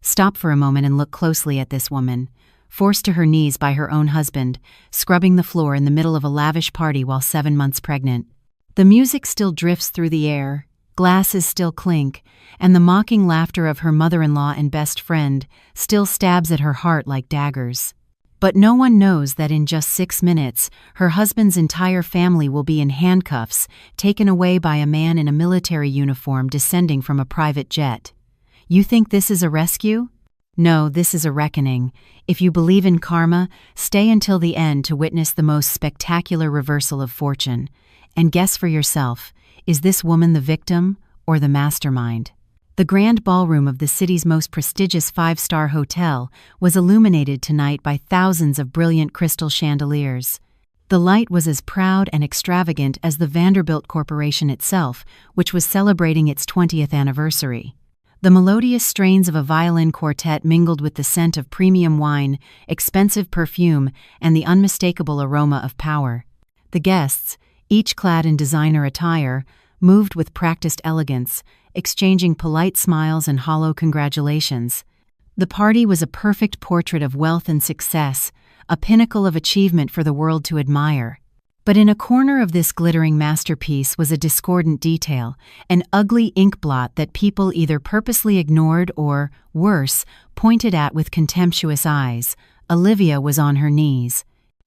Stop for a moment and look closely at this woman, forced to her knees by her own husband, scrubbing the floor in the middle of a lavish party while 7 months pregnant. The music still drifts through the air, glasses still clink, and the mocking laughter of her mother-in-law and best friend still stabs at her heart like daggers. But no one knows that in just 6 minutes, her husband's entire family will be in handcuffs, taken away by a man in a military uniform descending from a private jet. You think this is a rescue? No, this is a reckoning. If you believe in karma, stay until the end to witness the most spectacular reversal of fortune. And guess for yourself, is this woman the victim or the mastermind? The grand ballroom of the city's most prestigious 5-star hotel was illuminated tonight by thousands of brilliant crystal chandeliers. The light was as proud and extravagant as the Vanderbilt Corporation itself, which was celebrating its 20th anniversary. The melodious strains of a violin quartet mingled with the scent of premium wine, expensive perfume, and the unmistakable aroma of power. The guests, each clad in designer attire, moved with practiced elegance, exchanging polite smiles and hollow congratulations. The party was a perfect portrait of wealth and success, a pinnacle of achievement for the world to admire. But in a corner of this glittering masterpiece was a discordant detail, an ugly ink blot that people either purposely ignored or, worse, pointed at with contemptuous eyes. Olivia was on her knees.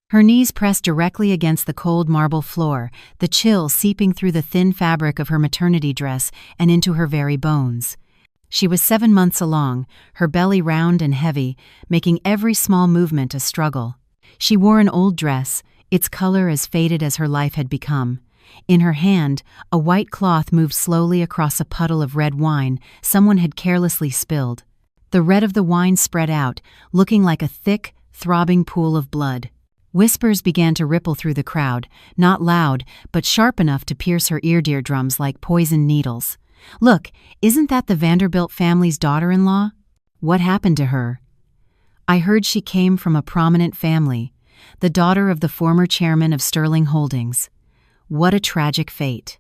Her knees pressed directly against the cold marble floor, the chill seeping through the thin fabric of her maternity dress and into her very bones. She was 7 months along, her belly round and heavy, making every small movement a struggle. She wore an old dress, its color as faded as her life had become. In her hand, a white cloth moved slowly across a puddle of red wine someone had carelessly spilled. The red of the wine spread out, looking like a thick, throbbing pool of blood. Whispers began to ripple through the crowd, not loud, but sharp enough to pierce her eardrums like poisoned needles. "Look, isn't that the Vanderbilt family's daughter-in-law? What happened to her? I heard she came from a prominent family, the daughter of the former chairman of Sterling Holdings. What a tragic fate.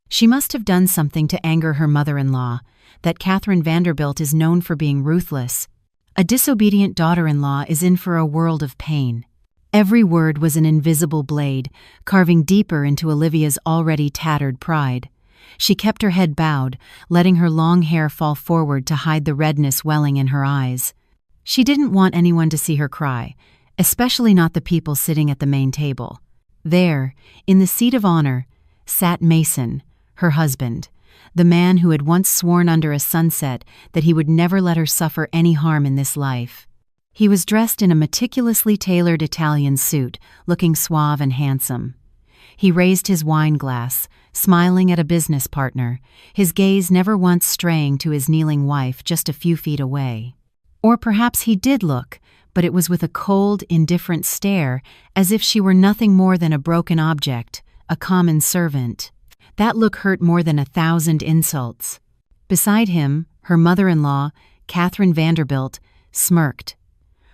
She must have done something to anger her mother-in-law, that Catherine Vanderbilt is known for being ruthless. A disobedient daughter-in-law is in for a world of pain." Every word was an invisible blade, carving deeper into Olivia's already tattered pride. She kept her head bowed, letting her long hair fall forward to hide the redness welling in her eyes. She didn't want anyone to see her cry, especially not the people sitting at the main table. There, in the seat of honor, sat Mason, her husband, the man who had once sworn under a sunset that he would never let her suffer any harm in this life. He was dressed in a meticulously tailored Italian suit, looking suave and handsome. He raised his wine glass, smiling at a business partner, his gaze never once straying to his kneeling wife just a few feet away. Or perhaps he did look, but it was with a cold, indifferent stare, as if she were nothing more than a broken object, a common servant. That look hurt more than 1,000 insults. Beside him, her mother-in-law, Catherine Vanderbilt, smirked.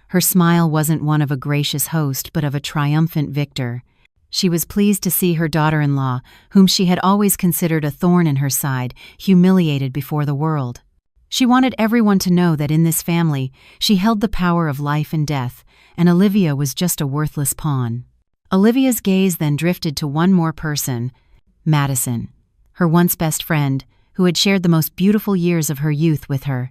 Her smile wasn't one of a gracious host, but of a triumphant victor. She was pleased to see her daughter-in-law, whom she had always considered a thorn in her side, humiliated before the world. She wanted everyone to know that in this family, she held the power of life and death, and Olivia was just a worthless pawn. Olivia's gaze then drifted to one more person, Madison, her once best friend, who had shared the most beautiful years of her youth with her.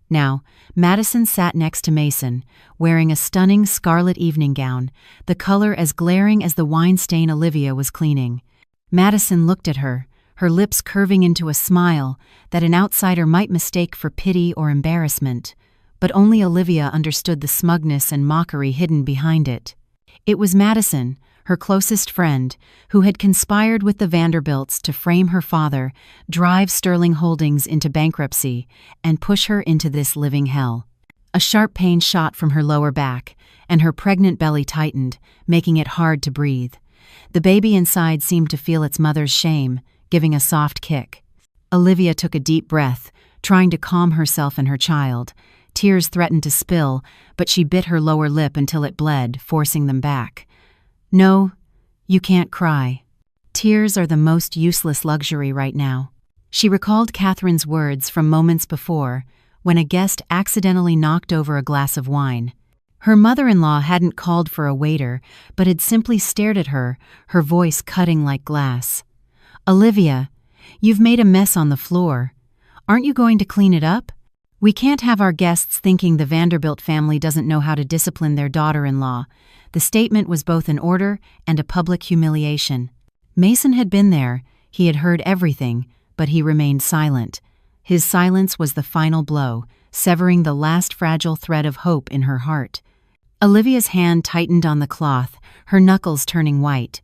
Now, Madison sat next to Mason, wearing a stunning scarlet evening gown, the color as glaring as the wine stain Olivia was cleaning. Madison looked at her, her lips curving into a smile that an outsider might mistake for pity or embarrassment, but only Olivia understood the smugness and mockery hidden behind it. It was Madison, her closest friend, who had conspired with the Vanderbilts to frame her father, drive Sterling Holdings into bankruptcy, and push her into this living hell. A sharp pain shot from her lower back, and her pregnant belly tightened, making it hard to breathe. The baby inside seemed to feel its mother's shame, giving a soft kick. Olivia took a deep breath, trying to calm herself and her child. Tears threatened to spill, but she bit her lower lip until it bled, forcing them back. "No, you can't cry. Tears are the most useless luxury right now." She recalled Catherine's words from moments before, when a guest accidentally knocked over a glass of wine. Her mother-in-law hadn't called for a waiter, but had simply stared at her, her voice cutting like glass. "Olivia, you've made a mess on the floor. Aren't you going to clean it up? We can't have our guests thinking the Vanderbilt family doesn't know how to discipline their daughter-in-law." The statement was both an order and a public humiliation. Mason had been there, he had heard everything, but he remained silent. His silence was the final blow, severing the last fragile thread of hope in her heart. Olivia's hand tightened on the cloth, her knuckles turning white.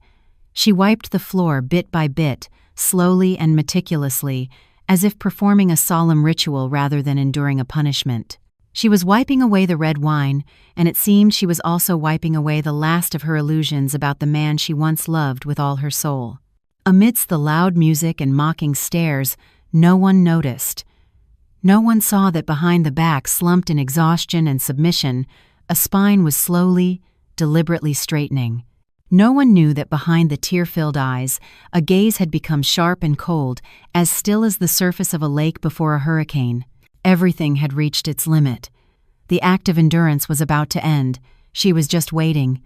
She wiped the floor bit by bit, slowly and meticulously, as if performing a solemn ritual rather than enduring a punishment. She was wiping away the red wine, and it seemed she was also wiping away the last of her illusions about the man she once loved with all her soul. Amidst the loud music and mocking stares, no one noticed. No one saw that behind the back slumped in exhaustion and submission, a spine was slowly, deliberately straightening. No one knew that behind the tear-filled eyes, a gaze had become sharp and cold, as still as the surface of a lake before a hurricane. Everything had reached its limit. The act of endurance was about to end. She was just waiting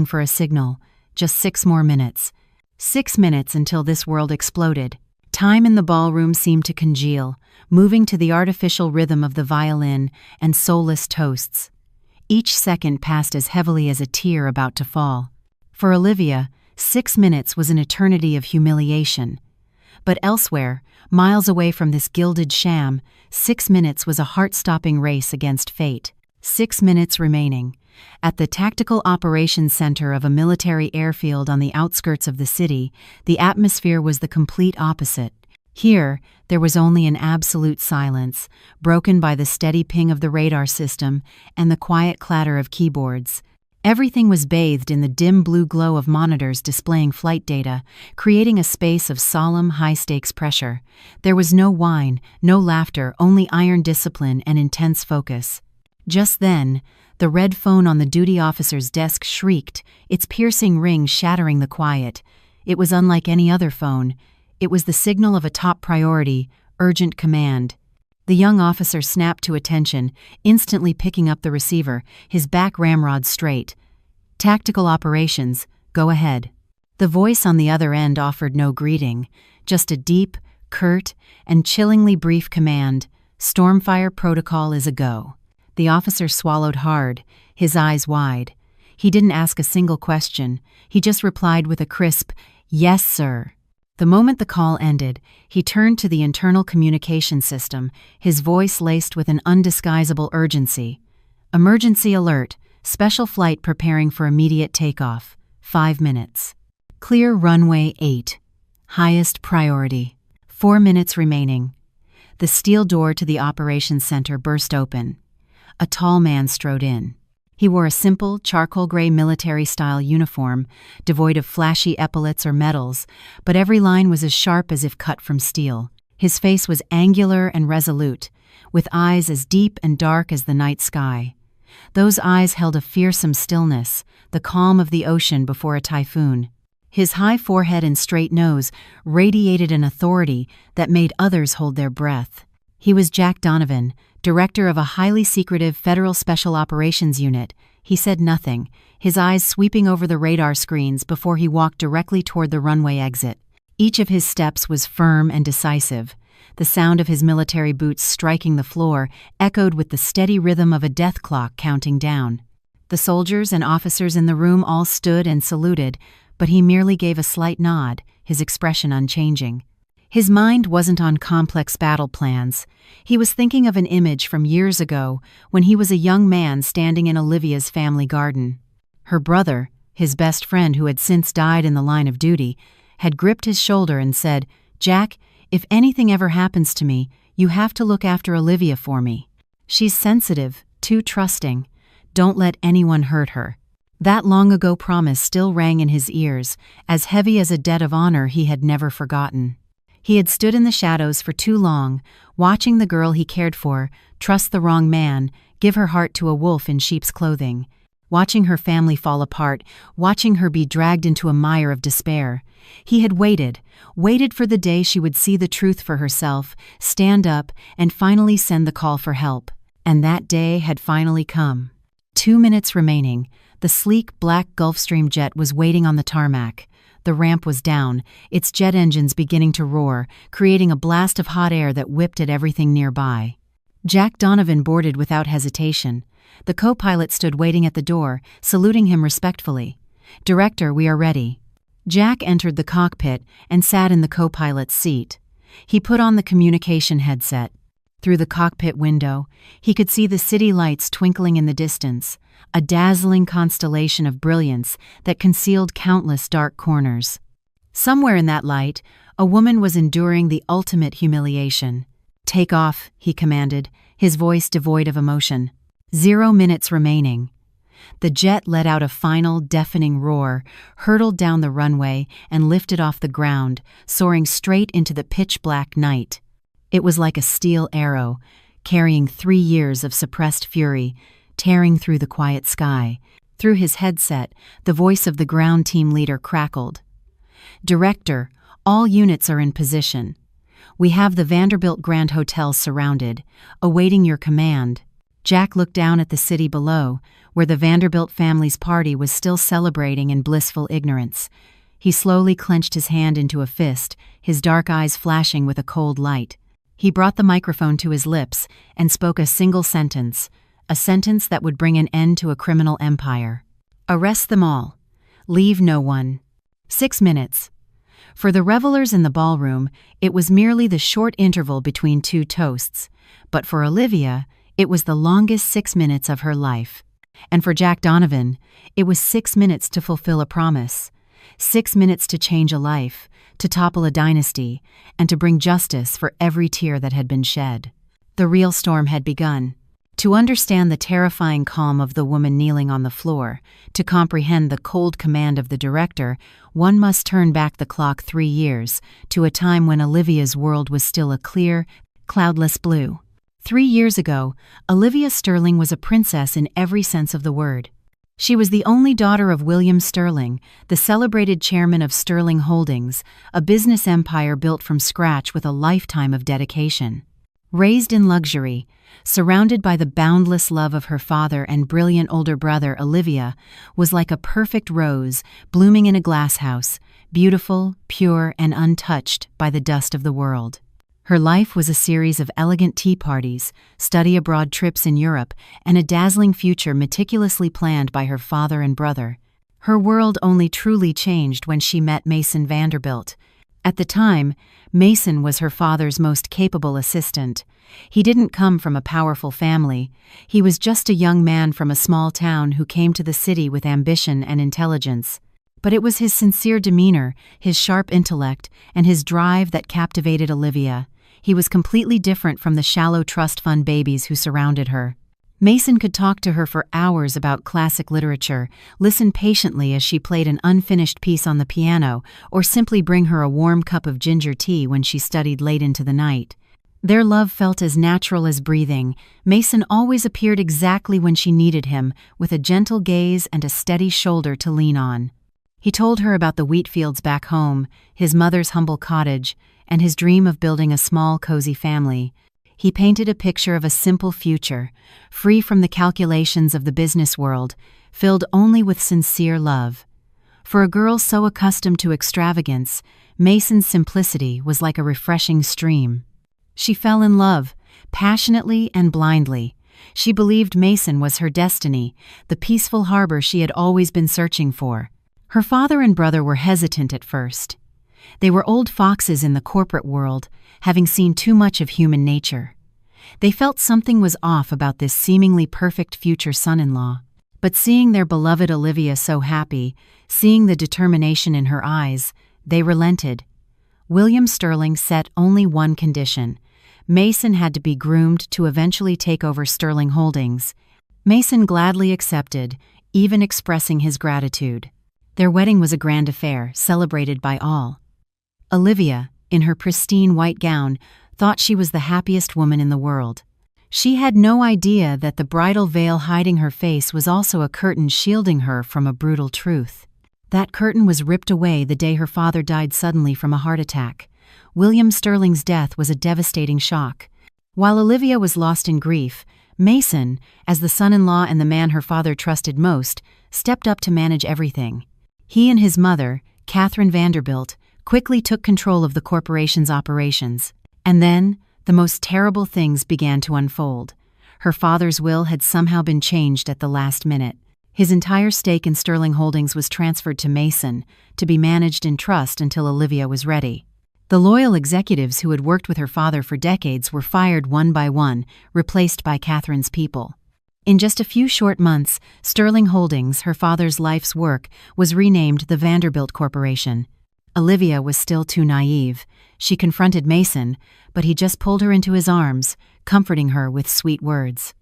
for a signal. Just 6 more minutes. 6 minutes until this world exploded. Time in the ballroom seemed to congeal, moving to the artificial rhythm of the violin and soulless toasts. Each second passed as heavily as a tear about to fall. For Olivia, 6 minutes was an eternity of humiliation. But elsewhere, miles away from this gilded sham, 6 minutes was a heart-stopping race against fate. 6 minutes remaining. At the Tactical Operations Center of a military airfield on the outskirts of the city, the atmosphere was the complete opposite. Here, there was only an absolute silence, broken by the steady ping of the radar system and the quiet clatter of keyboards. Everything was bathed in the dim blue glow of monitors displaying flight data, creating a space of solemn, high-stakes pressure. There was no whine, no laughter, only iron discipline and intense focus. Just then, the red phone on the duty officer's desk shrieked, its piercing ring shattering the quiet. It was unlike any other phone. It was the signal of a top priority, urgent command. The young officer snapped to attention, instantly picking up the receiver, his back ramrod straight. "Tactical operations, go ahead." The voice on the other end offered no greeting, just a deep, curt, and chillingly brief command. "Stormfire protocol is a go." The officer swallowed hard, his eyes wide. He didn't ask a single question. He just replied with a crisp, "Yes, sir." The moment the call ended, he turned to the internal communication system, his voice laced with an undisguisable urgency. "Emergency alert. Special flight preparing for immediate takeoff. 5 minutes. Clear runway 8. Highest priority. 4 minutes remaining." The steel door to the operations center burst open. A tall man strode in. He wore a simple, charcoal-gray military-style uniform, devoid of flashy epaulets or medals, but every line was as sharp as if cut from steel. His face was angular and resolute, with eyes as deep and dark as the night sky. Those eyes held a fearsome stillness, the calm of the ocean before a typhoon. His high forehead and straight nose radiated an authority that made others hold their breath. He was Jack Donovan, director of a highly secretive Federal Special Operations Unit. He said nothing, his eyes sweeping over the radar screens before he walked directly toward the runway exit. Each of his steps was firm and decisive. The sound of his military boots striking the floor echoed with the steady rhythm of a death clock counting down. The soldiers and officers in the room all stood and saluted, but he merely gave a slight nod, his expression unchanging. His mind wasn't on complex battle plans. He was thinking of an image from years ago when he was a young man standing in Olivia's family garden. Her brother, his best friend who had since died in the line of duty, had gripped his shoulder and said, "Jack, if anything ever happens to me, you have to look after Olivia for me. She's sensitive, too trusting. Don't let anyone hurt her." That long-ago promise still rang in his ears, as heavy as a debt of honor he had never forgotten. He had stood in the shadows for too long, watching the girl he cared for trust the wrong man, give her heart to a wolf in sheep's clothing. watching her family fall apart, watching her be dragged into a mire of despair. He had waited for the day she would see the truth for herself, stand up, and finally send the call for help. And that day had finally come. 2 minutes remaining. The sleek black Gulfstream jet was waiting on the tarmac. The ramp was down, its jet engines beginning to roar, creating a blast of hot air that whipped at everything nearby. Jack Donovan boarded without hesitation. The co-pilot stood waiting at the door, saluting him respectfully. "Director, we are ready." Jack entered the cockpit and sat in the co-pilot's seat. He put on the communication headset. Through the cockpit window, he could see the city lights twinkling in the distance, a dazzling constellation of brilliance that concealed countless dark corners. Somewhere in that light, a woman was enduring the ultimate humiliation. "Take off," he commanded, his voice devoid of emotion. 0 minutes remaining. The jet let out a final, deafening roar, hurtled down the runway, and lifted off the ground, soaring straight into the pitch-black night. It was like a steel arrow, carrying 3 years of suppressed fury, tearing through the quiet sky. Through his headset, the voice of the ground team leader crackled. "Director, all units are in position. We have the Vanderbilt Grand Hotel surrounded, awaiting your command." Jack looked down at the city below, where the Vanderbilt family's party was still celebrating in blissful ignorance. He slowly clenched his hand into a fist, his dark eyes flashing with a cold light. He brought the microphone to his lips and spoke a single sentence, a sentence that would bring an end to a criminal empire. "Arrest them all. Leave no one." 6 minutes. For the revelers in the ballroom, it was merely the short interval between two toasts, but for Olivia, it was the longest 6 minutes of her life. And for Jack Donovan, it was 6 minutes to fulfill a promise, 6 minutes to change a life, to topple a dynasty, and to bring justice for every tear that had been shed. The real storm had begun. To understand the terrifying calm of the woman kneeling on the floor, to comprehend the cold command of the director, one must turn back the clock 3 years, to a time when Olivia's world was still a clear, cloudless blue. 3 years ago, Olivia Sterling was a princess in every sense of the word. She was the only daughter of William Sterling, the celebrated chairman of Sterling Holdings, a business empire built from scratch with a lifetime of dedication. Raised in luxury, surrounded by the boundless love of her father and brilliant older brother, Olivia was like a perfect rose blooming in a glasshouse, beautiful, pure, and untouched by the dust of the world. Her life was a series of elegant tea parties, study abroad trips in Europe, and a dazzling future meticulously planned by her father and brother. Her world only truly changed when she met Mason Vanderbilt. At the time, Mason was her father's most capable assistant. He didn't come from a powerful family. He was just a young man from a small town who came to the city with ambition and intelligence. But it was his sincere demeanor, his sharp intellect, and his drive that captivated Olivia. He was completely different from the shallow trust fund babies who surrounded her. Mason could talk to her for hours about classic literature, listen patiently as she played an unfinished piece on the piano, or simply bring her a warm cup of ginger tea when she studied late into the night. Their love felt as natural as breathing. Mason always appeared exactly when she needed him, with a gentle gaze and a steady shoulder to lean on. He told her about the wheat fields back home, his mother's humble cottage, and his dream of building a small, cozy family. He painted a picture of a simple future, free from the calculations of the business world, filled only with sincere love. For a girl so accustomed to extravagance, Mason's simplicity was like a refreshing stream. She fell in love, passionately and blindly. She believed Mason was her destiny, the peaceful harbor she had always been searching for. Her father and brother were hesitant at first. They were old foxes in the corporate world, having seen too much of human nature. They felt something was off about this seemingly perfect future son-in-law. But seeing their beloved Olivia so happy, seeing the determination in her eyes, they relented. William Sterling set only one condition. Mason had to be groomed to eventually take over Sterling Holdings. Mason gladly accepted, even expressing his gratitude. Their wedding was a grand affair, celebrated by all. Olivia, in her pristine white gown, thought she was the happiest woman in the world. She had no idea that the bridal veil hiding her face was also a curtain shielding her from a brutal truth. That curtain was ripped away the day her father died suddenly from a heart attack. William Sterling's death was a devastating shock. While Olivia was lost in grief, Mason, as the son-in-law and the man her father trusted most, stepped up to manage everything. He and his mother, Catherine Vanderbilt, quickly took control of the corporation's operations. And then, the most terrible things began to unfold. Her father's will had somehow been changed at the last minute. His entire stake in Sterling Holdings was transferred to Mason, to be managed in trust until Olivia was ready. The loyal executives who had worked with her father for decades were fired one by one, replaced by Catherine's people. In just a few short months, Sterling Holdings, her father's life's work, was renamed the Vanderbilt Corporation. Olivia was still too naive. She confronted Mason, but he just pulled her into his arms, comforting her with sweet words.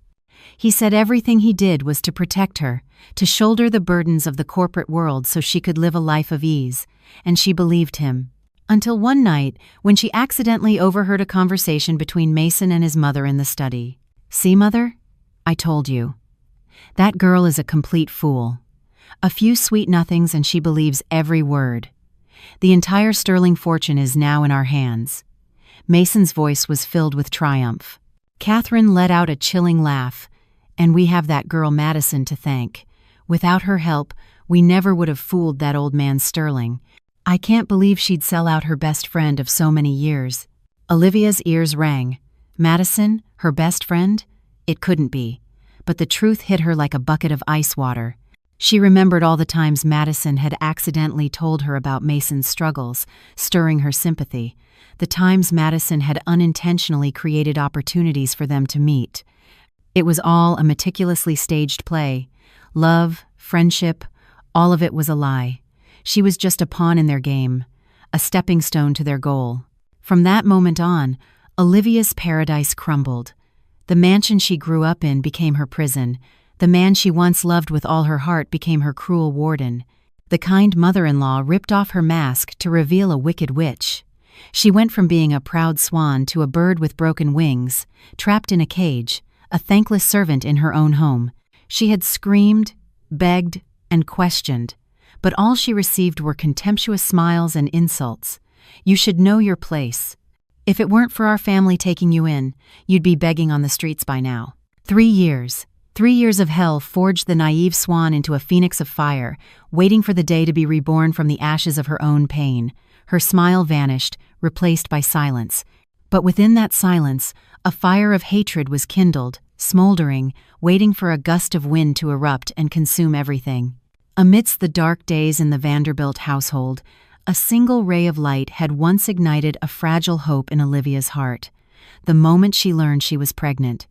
He said everything he did was to protect her, to shoulder the burdens of the corporate world so she could live a life of ease, and she believed him. Until one night, when she accidentally overheard a conversation between Mason and his mother in the study. "See, Mother? I told you. That girl is a complete fool. A few sweet nothings and she believes every word. The entire Sterling fortune is now in our hands." Mason's voice was filled with triumph. Catherine let out a chilling laugh. "And we have that girl Madison to thank. Without her help, we never would have fooled that old man Sterling. I can't believe she'd sell out her best friend of so many years." Olivia's ears rang. Madison, her best friend? It couldn't be. But the truth hit her like a bucket of ice water. She remembered all the times Madison had accidentally told her about Mason's struggles, stirring her sympathy. The times Madison had unintentionally created opportunities for them to meet. It was all a meticulously staged play. Love, friendship, all of it was a lie. She was just a pawn in their game, a stepping stone to their goal. From that moment on, Olivia's paradise crumbled. The mansion she grew up in became her prison. The man she once loved with all her heart became her cruel warden. The kind mother-in-law ripped off her mask to reveal a wicked witch. She went from being a proud swan to a bird with broken wings, trapped in a cage, a thankless servant in her own home. She had screamed, begged, and questioned, but all she received were contemptuous smiles and insults. "You should know your place. If it weren't for our family taking you in, you'd be begging on the streets by now." 3 years. 3 years of hell forged the naive swan into a phoenix of fire, waiting for the day to be reborn from the ashes of her own pain. Her smile vanished, replaced by silence. But within that silence, a fire of hatred was kindled, smoldering, waiting for a gust of wind to erupt and consume everything. Amidst the dark days in the Vanderbilt household, a single ray of light had once ignited a fragile hope in Olivia's heart. The moment she learned she was pregnant.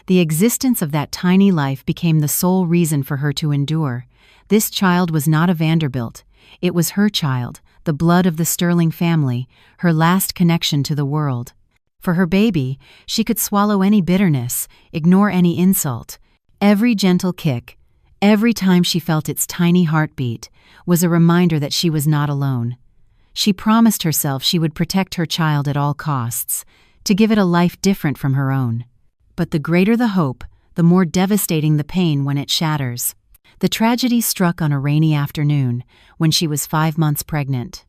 The existence of that tiny life became the sole reason for her to endure. This child was not a Vanderbilt. It was her child, the blood of the Sterling family, her last connection to the world. For her baby, she could swallow any bitterness, ignore any insult. Every gentle kick, every time she felt its tiny heartbeat, was a reminder that she was not alone. She promised herself she would protect her child at all costs, to give it a life different from her own. But the greater the hope, the more devastating the pain when it shatters. The tragedy struck on a rainy afternoon, when she was 5 months pregnant.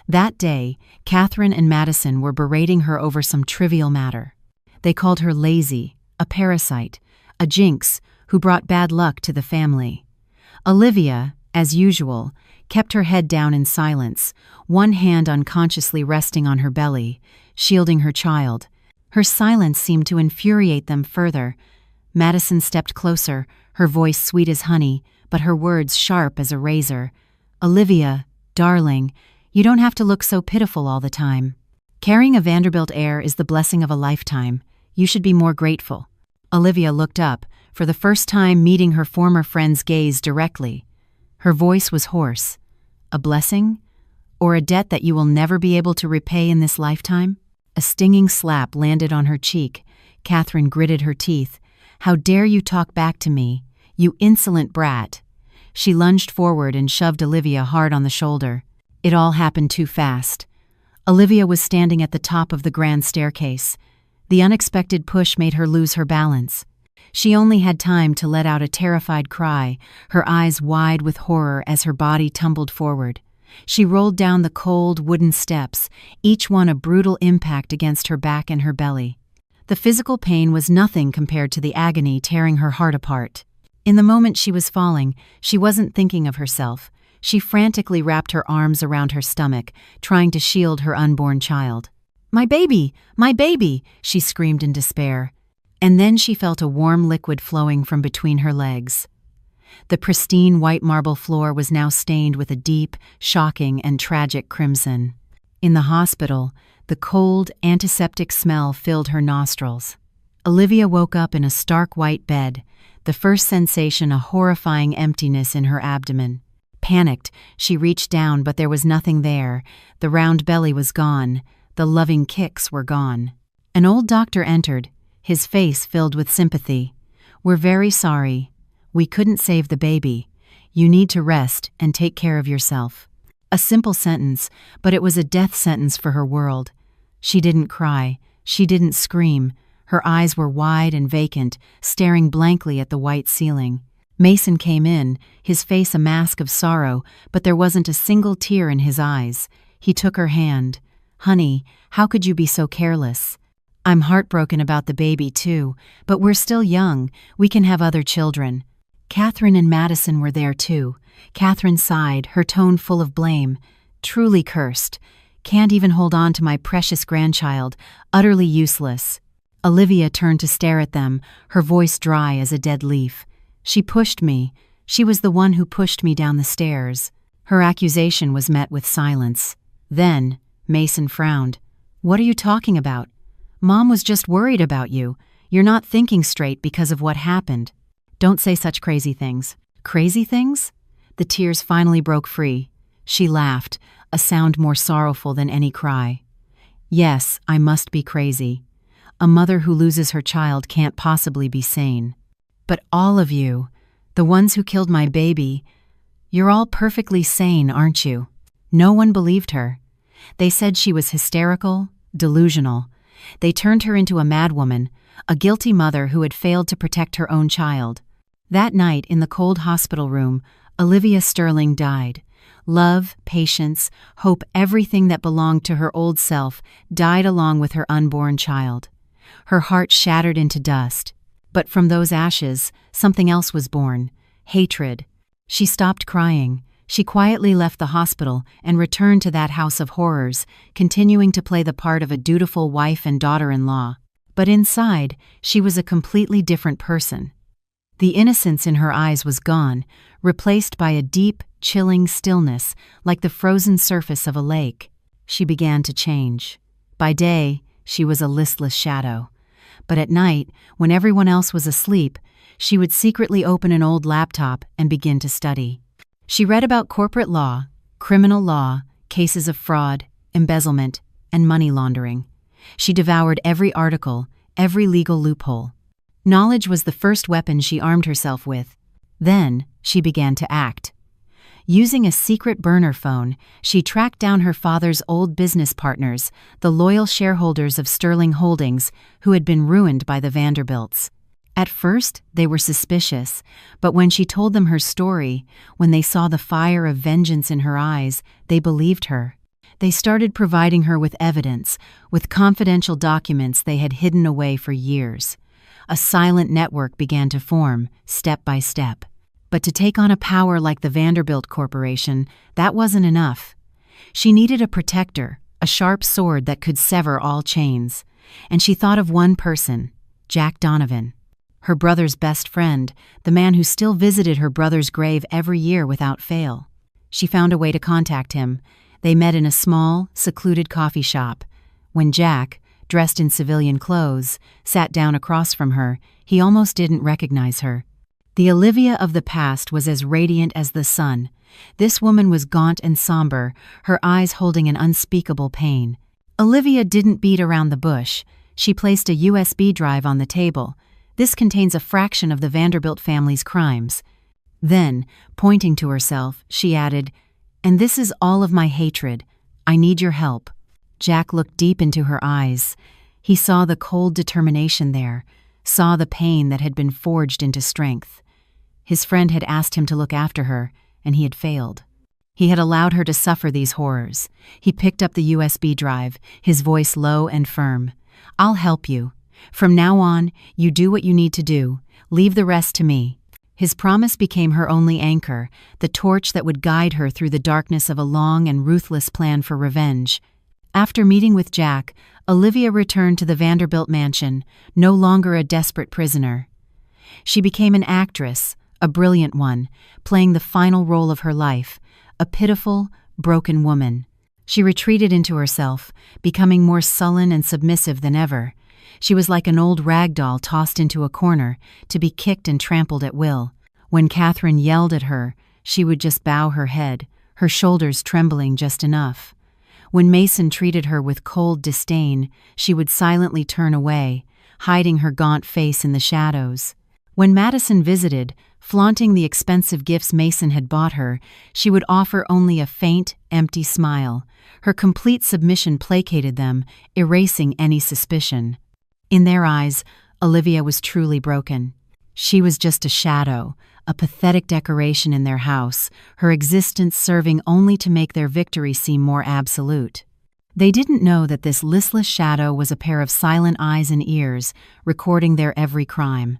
That day, Catherine and Madison were berating her over some trivial matter. They called her lazy, a parasite, a jinx who brought bad luck to the family. Olivia, as usual, kept her head down in silence, one hand unconsciously resting on her belly, shielding her child. Her silence seemed to infuriate them further. Madison stepped closer, her voice sweet as honey, but her words sharp as a razor. "Olivia, darling, you don't have to look so pitiful all the time. Carrying a Vanderbilt heir is the blessing of a lifetime. You should be more grateful." Olivia looked up, for the first time meeting her former friend's gaze directly. Her voice was hoarse. "A blessing? Or a debt that you will never be able to repay in this lifetime?" A stinging slap landed on her cheek. Catherine gritted her teeth. "How dare you talk back to me, you insolent brat!" She lunged forward and shoved Olivia hard on the shoulder. It all happened too fast. Olivia was standing at the top of the grand staircase. The unexpected push made her lose her balance. She only had time to let out a terrified cry, her eyes wide with horror as her body tumbled forward. She rolled down the cold, wooden steps, each one a brutal impact against her back and her belly. The physical pain was nothing compared to the agony tearing her heart apart. In the moment she was falling, she wasn't thinking of herself. She frantically wrapped her arms around her stomach, trying to shield her unborn child. "My baby! My baby!" she screamed in despair. And then she felt a warm liquid flowing from between her legs. The pristine white marble floor was now stained with a deep, shocking, and tragic crimson. In the hospital, the cold, antiseptic smell filled her nostrils. Olivia woke up in a stark white bed, the first sensation a horrifying emptiness in her abdomen. Panicked, she reached down, but there was nothing there. The round belly was gone. The loving kicks were gone. An old doctor entered, his face filled with sympathy. "We're very sorry. We couldn't save the baby. You need to rest and take care of yourself." A simple sentence, but it was a death sentence for her world. She didn't cry. She didn't scream. Her eyes were wide and vacant, staring blankly at the white ceiling. Mason came in, his face a mask of sorrow, but there wasn't a single tear in his eyes. He took her hand. "Honey, how could you be so careless? I'm heartbroken about the baby too, but we're still young. We can have other children." Catherine and Madison were there too. Catherine sighed, her tone full of blame. "Truly cursed. Can't even hold on to my precious grandchild. Utterly useless." Olivia turned to stare at them, her voice dry as a dead leaf. "She pushed me. She was the one who pushed me down the stairs." Her accusation was met with silence. Then, Mason frowned. "What are you talking about? Mom was just worried about you. You're not thinking straight because of what happened. Don't say such crazy things." "Crazy things?" The tears finally broke free. She laughed, a sound more sorrowful than any cry. "Yes, I must be crazy. A mother who loses her child can't possibly be sane. But all of you, the ones who killed my baby, you're all perfectly sane, aren't you?" No one believed her. They said she was hysterical, delusional. They turned her into a madwoman, a guilty mother who had failed to protect her own child. That night, in the cold hospital room, Olivia Sterling died. Love, patience, hope, everything that belonged to her old self died along with her unborn child. Her heart shattered into dust. But from those ashes, something else was born: hatred. She stopped crying. She quietly left the hospital and returned to that house of horrors, continuing to play the part of a dutiful wife and daughter-in-law. But inside, she was a completely different person. The innocence in her eyes was gone, replaced by a deep, chilling stillness, like the frozen surface of a lake. She began to change. By day, she was a listless shadow. But at night, when everyone else was asleep, she would secretly open an old laptop and begin to study. She read about corporate law, criminal law, cases of fraud, embezzlement, and money laundering. She devoured every article, every legal loophole. Knowledge was the first weapon she armed herself with. Then, she began to act. Using a secret burner phone, she tracked down her father's old business partners, the loyal shareholders of Sterling Holdings, who had been ruined by the Vanderbilts. At first, they were suspicious, but when she told them her story, when they saw the fire of vengeance in her eyes, they believed her. They started providing her with evidence, with confidential documents they had hidden away for years. A silent network began to form, step by step. But to take on a power like the Vanderbilt Corporation, that wasn't enough. She needed a protector, a sharp sword that could sever all chains. And she thought of one person, Jack Donovan. Her brother's best friend, the man who still visited her brother's grave every year without fail. She found a way to contact him. They met in a small, secluded coffee shop. When Jack, dressed in civilian clothes, sat down across from her, he almost didn't recognize her. The Olivia of the past was as radiant as the sun. This woman was gaunt and somber, her eyes holding an unspeakable pain. Olivia didn't beat around the bush. She placed a USB drive on the table. "This contains a fraction of the Vanderbilt family's crimes." Then, pointing to herself, she added, "And this is all of my hatred. I need your help." Jack looked deep into her eyes. He saw the cold determination there, saw the pain that had been forged into strength. His friend had asked him to look after her, and he had failed. He had allowed her to suffer these horrors. He picked up the USB drive, his voice low and firm. "I'll help you. From now on, you do what you need to do. Leave the rest to me." His promise became her only anchor, the torch that would guide her through the darkness of a long and ruthless plan for revenge. After meeting with Jack, Olivia returned to the Vanderbilt mansion, no longer a desperate prisoner. She became an actress, a brilliant one, playing the final role of her life, a pitiful, broken woman. She retreated into herself, becoming more sullen and submissive than ever. She was like an old rag doll tossed into a corner, to be kicked and trampled at will. When Catherine yelled at her, she would just bow her head, her shoulders trembling just enough. When Mason treated her with cold disdain, she would silently turn away, hiding her gaunt face in the shadows. When Madison visited, flaunting the expensive gifts Mason had bought her, she would offer only a faint, empty smile. Her complete submission placated them, erasing any suspicion. In their eyes, Olivia was truly broken. She was just a shadow, a pathetic decoration in their house, her existence serving only to make their victory seem more absolute. They didn't know that this listless shadow was a pair of silent eyes and ears, recording their every crime.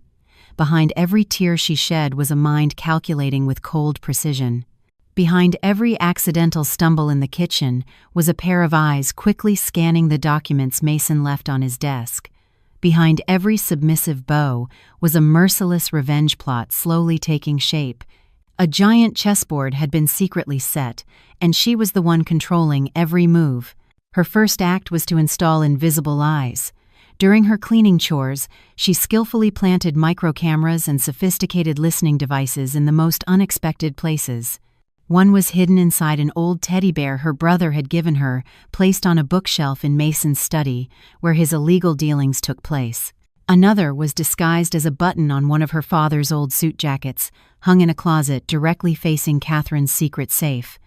Behind every tear she shed was a mind calculating with cold precision. Behind every accidental stumble in the kitchen was a pair of eyes quickly scanning the documents Mason left on his desk. Behind every submissive bow was a merciless revenge plot slowly taking shape. A giant chessboard had been secretly set, and she was the one controlling every move. Her first act was to install invisible eyes. During her cleaning chores, she skillfully planted microcameras and sophisticated listening devices in the most unexpected places. One was hidden inside an old teddy bear her brother had given her, placed on a bookshelf in Mason's study, where his illegal dealings took place. Another was disguised as a button on one of her father's old suit jackets, hung in a closet directly facing Catherine's secret safe.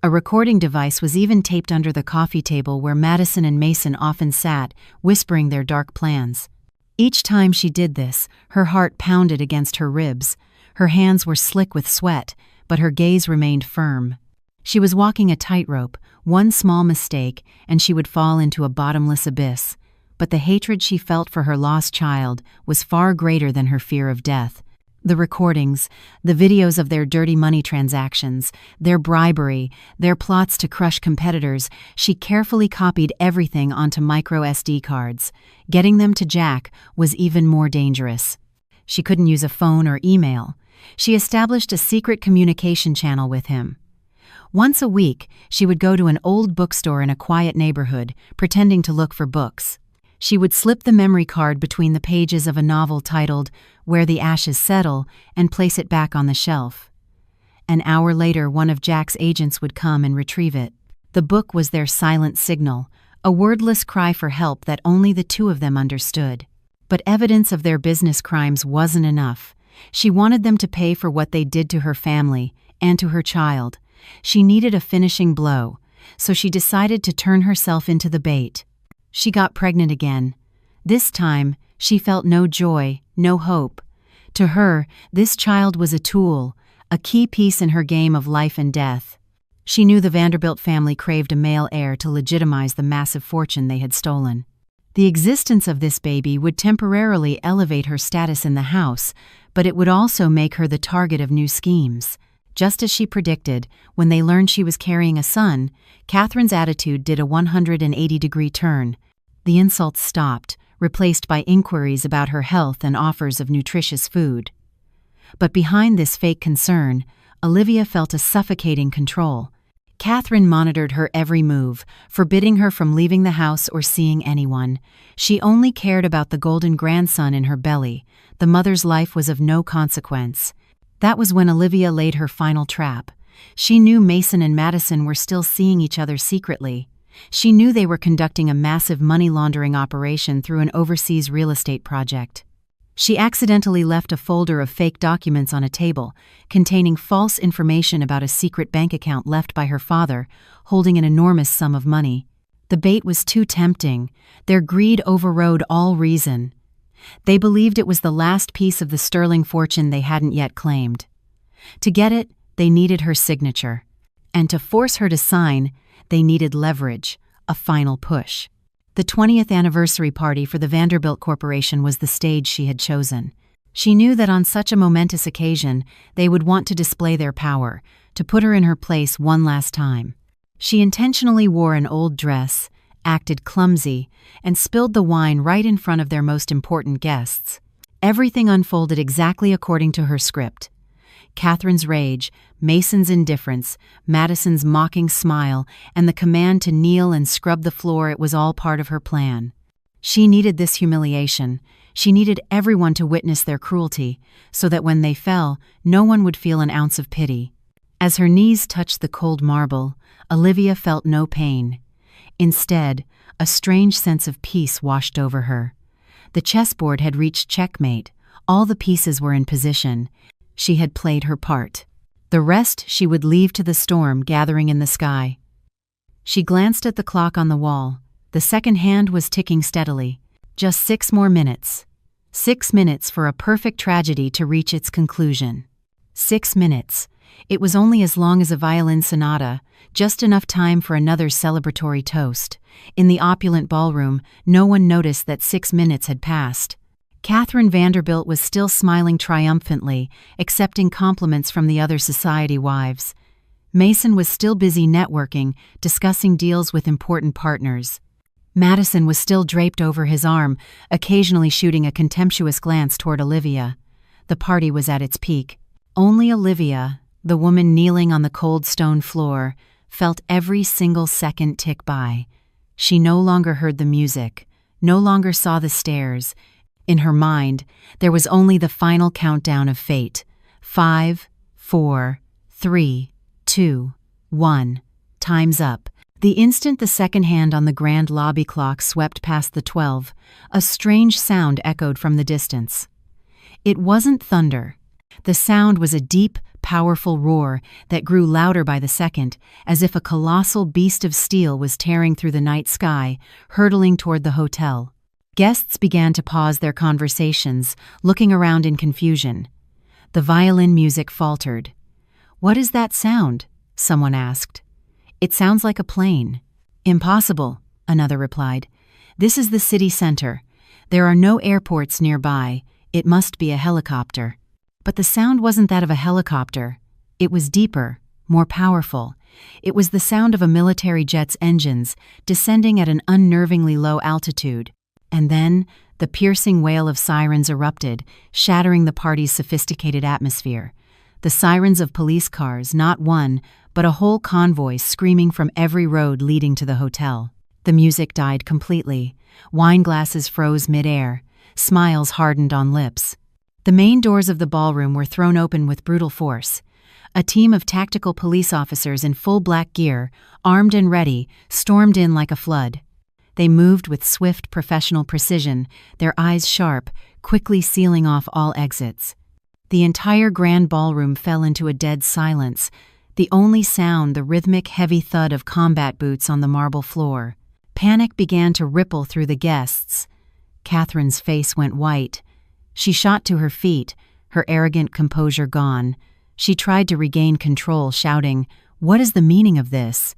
A recording device was even taped under the coffee table where Madison and Mason often sat, whispering their dark plans. Each time she did this, her heart pounded against her ribs. Her hands were slick with sweat, but her gaze remained firm. She was walking a tightrope, one small mistake, and she would fall into a bottomless abyss. But the hatred she felt for her lost child was far greater than her fear of death. The recordings, the videos of their dirty money transactions, their bribery, their plots to crush competitors, she carefully copied everything onto micro SD cards. Getting them to Jack was even more dangerous. She couldn't use a phone or email. She established a secret communication channel with him. Once a week, she would go to an old bookstore in a quiet neighborhood, pretending to look for books. She would slip the memory card between the pages of a novel titled Where the Ashes Settle and place it back on the shelf. An hour later, one of Jack's agents would come and retrieve it. The book was their silent signal, a wordless cry for help that only the two of them understood. But evidence of their business crimes wasn't enough. She wanted them to pay for what they did to her family and to her child. She needed a finishing blow, so she decided to turn herself into the bait. She got pregnant again. This time, she felt no joy, no hope. To her, this child was a tool, a key piece in her game of life and death. She knew the Vanderbilt family craved a male heir to legitimize the massive fortune they had stolen. The existence of this baby would temporarily elevate her status in the house, but it would also make her the target of new schemes. Just as she predicted, when they learned she was carrying a son, Catherine's attitude did a 180-degree turn. The insults stopped, replaced by inquiries about her health and offers of nutritious food. But behind this fake concern, Olivia felt a suffocating control. Catherine monitored her every move, forbidding her from leaving the house or seeing anyone. She only cared about the golden grandson in her belly. The mother's life was of no consequence. That was when Olivia laid her final trap. She knew Mason and Madison were still seeing each other secretly. She knew they were conducting a massive money laundering operation through an overseas real estate project. She accidentally left a folder of fake documents on a table, containing false information about a secret bank account left by her father, holding an enormous sum of money. The bait was too tempting. Their greed overrode all reason. They believed it was the last piece of the sterling fortune they hadn't yet claimed. To get it, they needed her signature. And to force her to sign, they needed leverage, a final push. The 20th anniversary party for the Vanderbilt Corporation was the stage she had chosen. She knew that on such a momentous occasion, they would want to display their power, to put her in her place one last time. She intentionally wore an old dress, acted clumsy, and spilled the wine right in front of their most important guests. Everything unfolded exactly according to her script. Catherine's rage, Mason's indifference, Madison's mocking smile, and the command to kneel and scrub the floor, it was all part of her plan. She needed this humiliation. She needed everyone to witness their cruelty, so that when they fell, no one would feel an ounce of pity. As her knees touched the cold marble, Olivia felt no pain. Instead, a strange sense of peace washed over her. The chessboard had reached checkmate. All the pieces were in position. She had played her part. The rest she would leave to the storm gathering in the sky. She glanced at the clock on the wall. The second hand was ticking steadily. Just 6 more minutes. 6 minutes for a perfect tragedy to reach its conclusion. 6 minutes. It was only as long as a violin sonata, just enough time for another celebratory toast. In the opulent ballroom, no one noticed that 6 minutes had passed. Catherine Vanderbilt was still smiling triumphantly, accepting compliments from the other society wives. Mason was still busy networking, discussing deals with important partners. Madison was still draped over his arm, occasionally shooting a contemptuous glance toward Olivia. The party was at its peak. Only Olivia, the woman kneeling on the cold stone floor, felt every single second tick by. She no longer heard the music, no longer saw the stairs. In her mind, there was only the final countdown of fate. 5, 4, 3, 2, 1. Time's up. The instant the second hand on the grand lobby clock swept past the 12, a strange sound echoed from the distance. It wasn't thunder. The sound was a deep, powerful roar that grew louder by the second, as if a colossal beast of steel was tearing through the night sky, hurtling toward the hotel. Guests began to pause their conversations, looking around in confusion. The violin music faltered. "What is that sound?" someone asked. "It sounds like a plane." "Impossible," another replied. "This is the city center. There are no airports nearby. It must be a helicopter." But the sound wasn't that of a helicopter. It was deeper, more powerful. It was the sound of a military jet's engines descending at an unnervingly low altitude. And then, the piercing wail of sirens erupted, shattering the party's sophisticated atmosphere. The sirens of police cars, not one, but a whole convoy screaming from every road leading to the hotel. The music died completely. Wine glasses froze mid-air. Smiles hardened on lips. The main doors of the ballroom were thrown open with brutal force. A team of tactical police officers in full black gear, armed and ready, stormed in like a flood. They moved with swift professional precision, their eyes sharp, quickly sealing off all exits. The entire grand ballroom fell into a dead silence, the only sound the rhythmic, heavy thud of combat boots on the marble floor. Panic began to ripple through the guests. Catherine's face went white. She shot to her feet, her arrogant composure gone. She tried to regain control, shouting, "What is the meaning of this?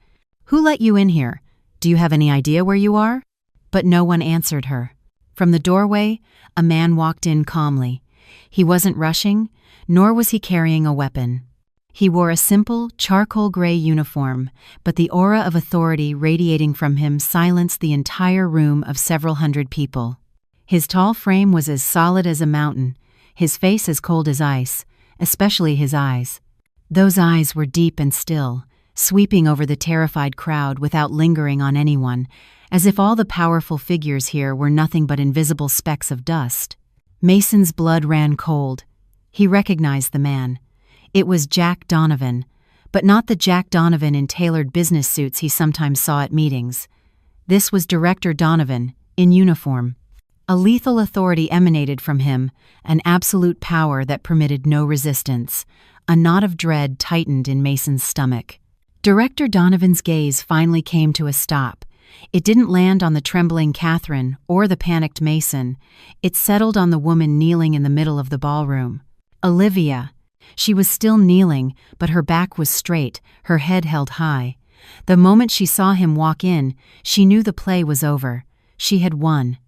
Who let you in here? Do you have any idea where you are?" But no one answered her. From the doorway, a man walked in calmly. He wasn't rushing, nor was he carrying a weapon. He wore a simple, charcoal-gray uniform, but the aura of authority radiating from him silenced the entire room of several hundred people. His tall frame was as solid as a mountain, his face as cold as ice, especially his eyes. Those eyes were deep and still, sweeping over the terrified crowd without lingering on anyone, as if all the powerful figures here were nothing but invisible specks of dust. Mason's blood ran cold. He recognized the man. It was Jack Donovan, but not the Jack Donovan in tailored business suits he sometimes saw at meetings. This was Director Donovan, in uniform. A lethal authority emanated from him, an absolute power that permitted no resistance. A knot of dread tightened in Mason's stomach. Director Donovan's gaze finally came to a stop. It didn't land on the trembling Catherine or the panicked Mason. It settled on the woman kneeling in the middle of the ballroom. Olivia. She was still kneeling, but her back was straight, her head held high. The moment she saw him walk in, she knew the play was over. She had won.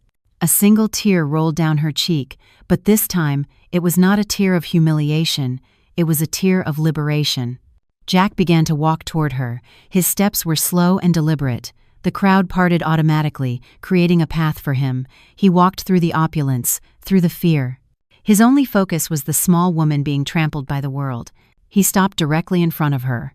A single tear rolled down her cheek, but this time it was not a tear of humiliation, it was a tear of liberation. Jack began to walk toward her. His steps were slow and deliberate. The crowd parted automatically, creating a path for him. He walked through the opulence, through the fear. His only focus was the small woman being trampled by the world. He stopped directly in front of her.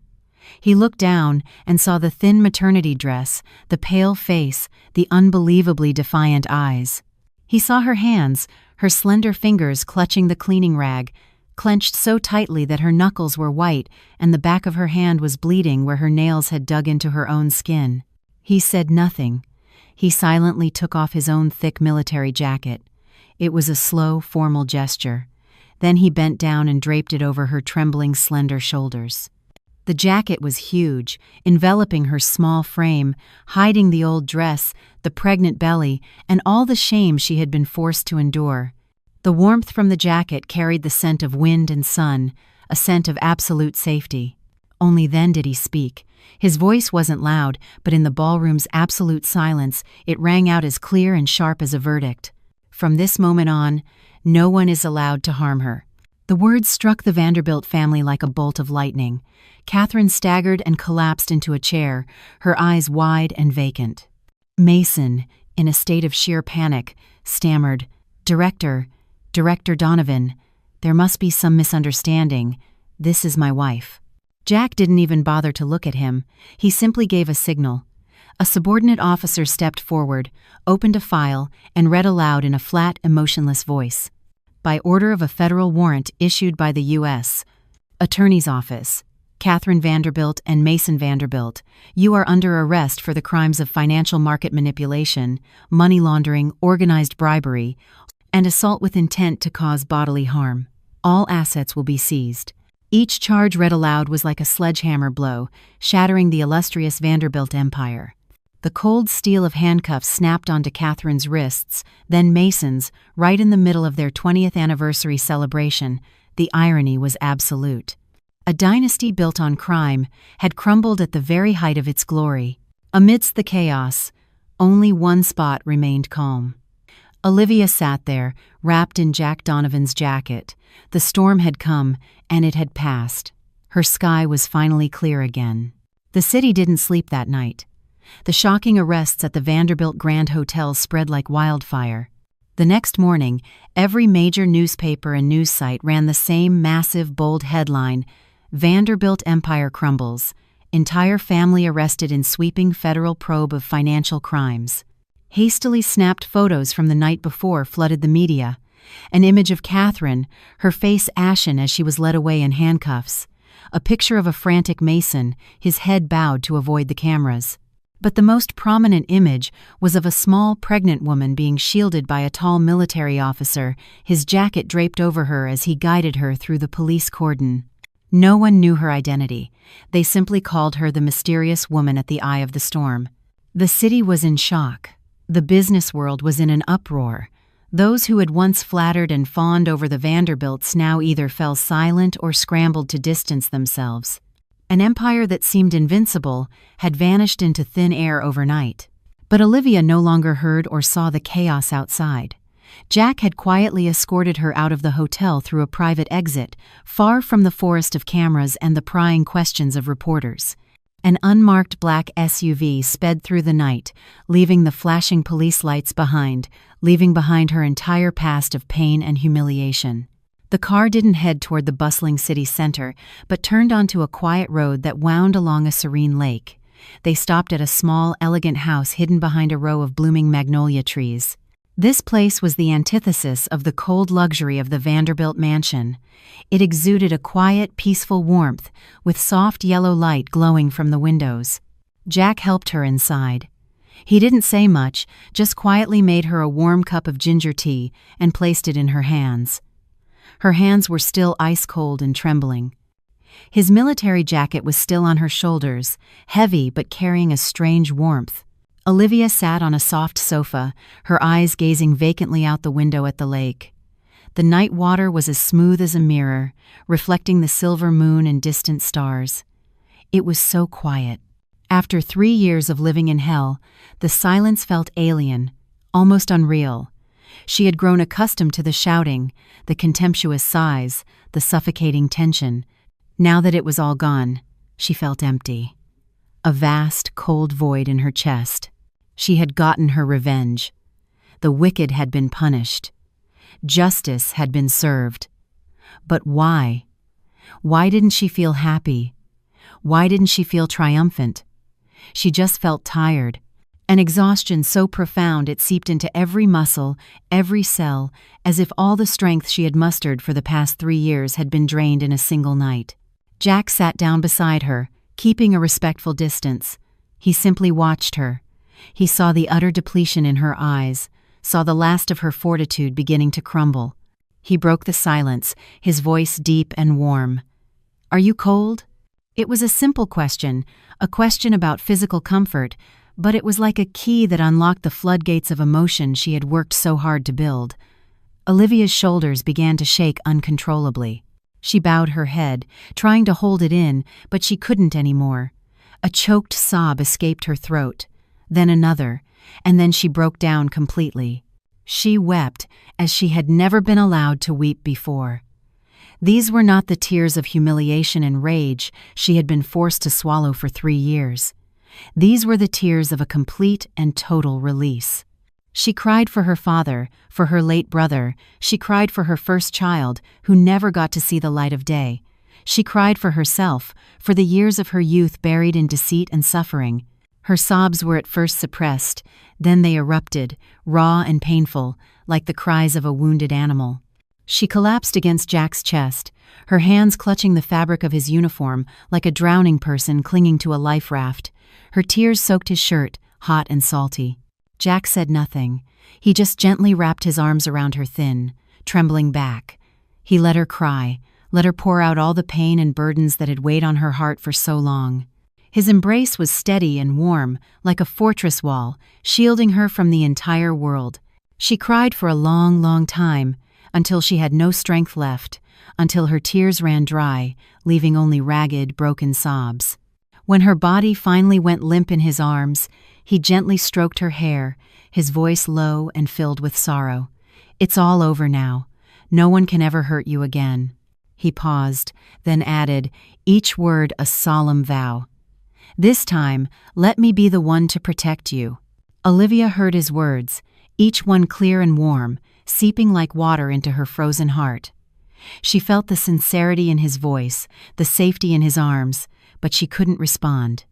He looked down and saw the thin maternity dress, the pale face, the unbelievably defiant eyes. He saw her hands, her slender fingers clutching the cleaning rag, clenched so tightly that her knuckles were white and the back of her hand was bleeding where her nails had dug into her own skin. He said nothing. He silently took off his own thick military jacket. It was a slow, formal gesture. Then he bent down and draped it over her trembling, slender shoulders. The jacket was huge, enveloping her small frame, hiding the old dress, the pregnant belly, and all the shame she had been forced to endure. The warmth from the jacket carried the scent of wind and sun, a scent of absolute safety. Only then did he speak. His voice wasn't loud, but in the ballroom's absolute silence, it rang out as clear and sharp as a verdict. From this moment on, no one is allowed to harm her. The words struck the Vanderbilt family like a bolt of lightning. Catherine staggered and collapsed into a chair, her eyes wide and vacant. Mason, in a state of sheer panic, stammered, Director Donovan, there must be some misunderstanding. This is my wife." Jack didn't even bother to look at him. He simply gave a signal. A subordinate officer stepped forward, opened a file, and read aloud in a flat, emotionless voice. By order of a federal warrant issued by the U.S. Attorney's Office, Catherine Vanderbilt and Mason Vanderbilt, you are under arrest for the crimes of financial market manipulation, money laundering, organized bribery, and assault with intent to cause bodily harm. All assets will be seized. Each charge read aloud was like a sledgehammer blow, shattering the illustrious Vanderbilt empire. The cold steel of handcuffs snapped onto Catherine's wrists, then Mason's, right in the middle of their 20th anniversary celebration. The irony was absolute. A dynasty built on crime had crumbled at the very height of its glory. Amidst the chaos, only one spot remained calm. Olivia sat there, wrapped in Jack Donovan's jacket. The storm had come, and it had passed. Her sky was finally clear again. The city didn't sleep that night. The shocking arrests at the Vanderbilt Grand Hotel spread like wildfire. The next morning, every major newspaper and news site ran the same massive, bold headline, "Vanderbilt Empire Crumbles. Entire family arrested in sweeping federal probe of financial crimes." Hastily snapped photos from the night before flooded the media. An image of Catherine, her face ashen as she was led away in handcuffs. A picture of a frantic Mason, his head bowed to avoid the cameras. But the most prominent image was of a small, pregnant woman being shielded by a tall military officer, his jacket draped over her as he guided her through the police cordon. No one knew her identity. They simply called her the mysterious woman at the eye of the storm. The city was in shock. The business world was in an uproar. Those who had once flattered and fawned over the Vanderbilts now either fell silent or scrambled to distance themselves. An empire that seemed invincible had vanished into thin air overnight. But Olivia no longer heard or saw the chaos outside. Jack had quietly escorted her out of the hotel through a private exit, far from the forest of cameras and the prying questions of reporters. An unmarked black SUV sped through the night, leaving the flashing police lights behind, leaving behind her entire past of pain and humiliation. The car didn't head toward the bustling city center, but turned onto a quiet road that wound along a serene lake. They stopped at a small, elegant house hidden behind a row of blooming magnolia trees. This place was the antithesis of the cold luxury of the Vanderbilt mansion. It exuded a quiet, peaceful warmth, with soft yellow light glowing from the windows. Jack helped her inside. He didn't say much, just quietly made her a warm cup of ginger tea and placed it in her hands. Her hands were still ice-cold and trembling. His military jacket was still on her shoulders, heavy but carrying a strange warmth. Olivia sat on a soft sofa, her eyes gazing vacantly out the window at the lake. The night water was as smooth as a mirror, reflecting the silver moon and distant stars. It was so quiet. After 3 years of living in hell, the silence felt alien, almost unreal. She had grown accustomed to the shouting, the contemptuous sighs, the suffocating tension. Now that it was all gone, she felt empty. A vast, cold void in her chest. She had gotten her revenge. The wicked had been punished. Justice had been served. But why? Why didn't she feel happy? Why didn't she feel triumphant? She just felt tired. An exhaustion so profound it seeped into every muscle, every cell, as if all the strength she had mustered for the past 3 years had been drained in a single night. Jack sat down beside her, keeping a respectful distance. He simply watched her. He saw the utter depletion in her eyes, saw the last of her fortitude beginning to crumble. He broke the silence, his voice deep and warm. "Are you cold?" It was a simple question, a question about physical comfort, but it was like a key that unlocked the floodgates of emotion she had worked so hard to build. Olivia's shoulders began to shake uncontrollably. She bowed her head, trying to hold it in, but she couldn't anymore. A choked sob escaped her throat, then another, and then she broke down completely. She wept as she had never been allowed to weep before. These were not the tears of humiliation and rage she had been forced to swallow for 3 years. These were the tears of a complete and total release. She cried for her father, for her late brother. She cried for her first child, who never got to see the light of day. She cried for herself, for the years of her youth buried in deceit and suffering. Her sobs were at first suppressed, then they erupted, raw and painful, like the cries of a wounded animal. She collapsed against Jack's chest, her hands clutching the fabric of his uniform like a drowning person clinging to a life raft. Her tears soaked his shirt, hot and salty. Jack said nothing. He just gently wrapped his arms around her thin, trembling back. He let her cry, let her pour out all the pain and burdens that had weighed on her heart for so long. His embrace was steady and warm, like a fortress wall, shielding her from the entire world. She cried for a long, long time, until she had no strength left, until her tears ran dry, leaving only ragged, broken sobs. When her body finally went limp in his arms, he gently stroked her hair, his voice low and filled with sorrow. "It's all over now. No one can ever hurt you again." He paused, then added, each word a solemn vow. "This time, let me be the one to protect you." Olivia heard his words, each one clear and warm, seeping like water into her frozen heart. She felt the sincerity in his voice, the safety in his arms, but she couldn't respond.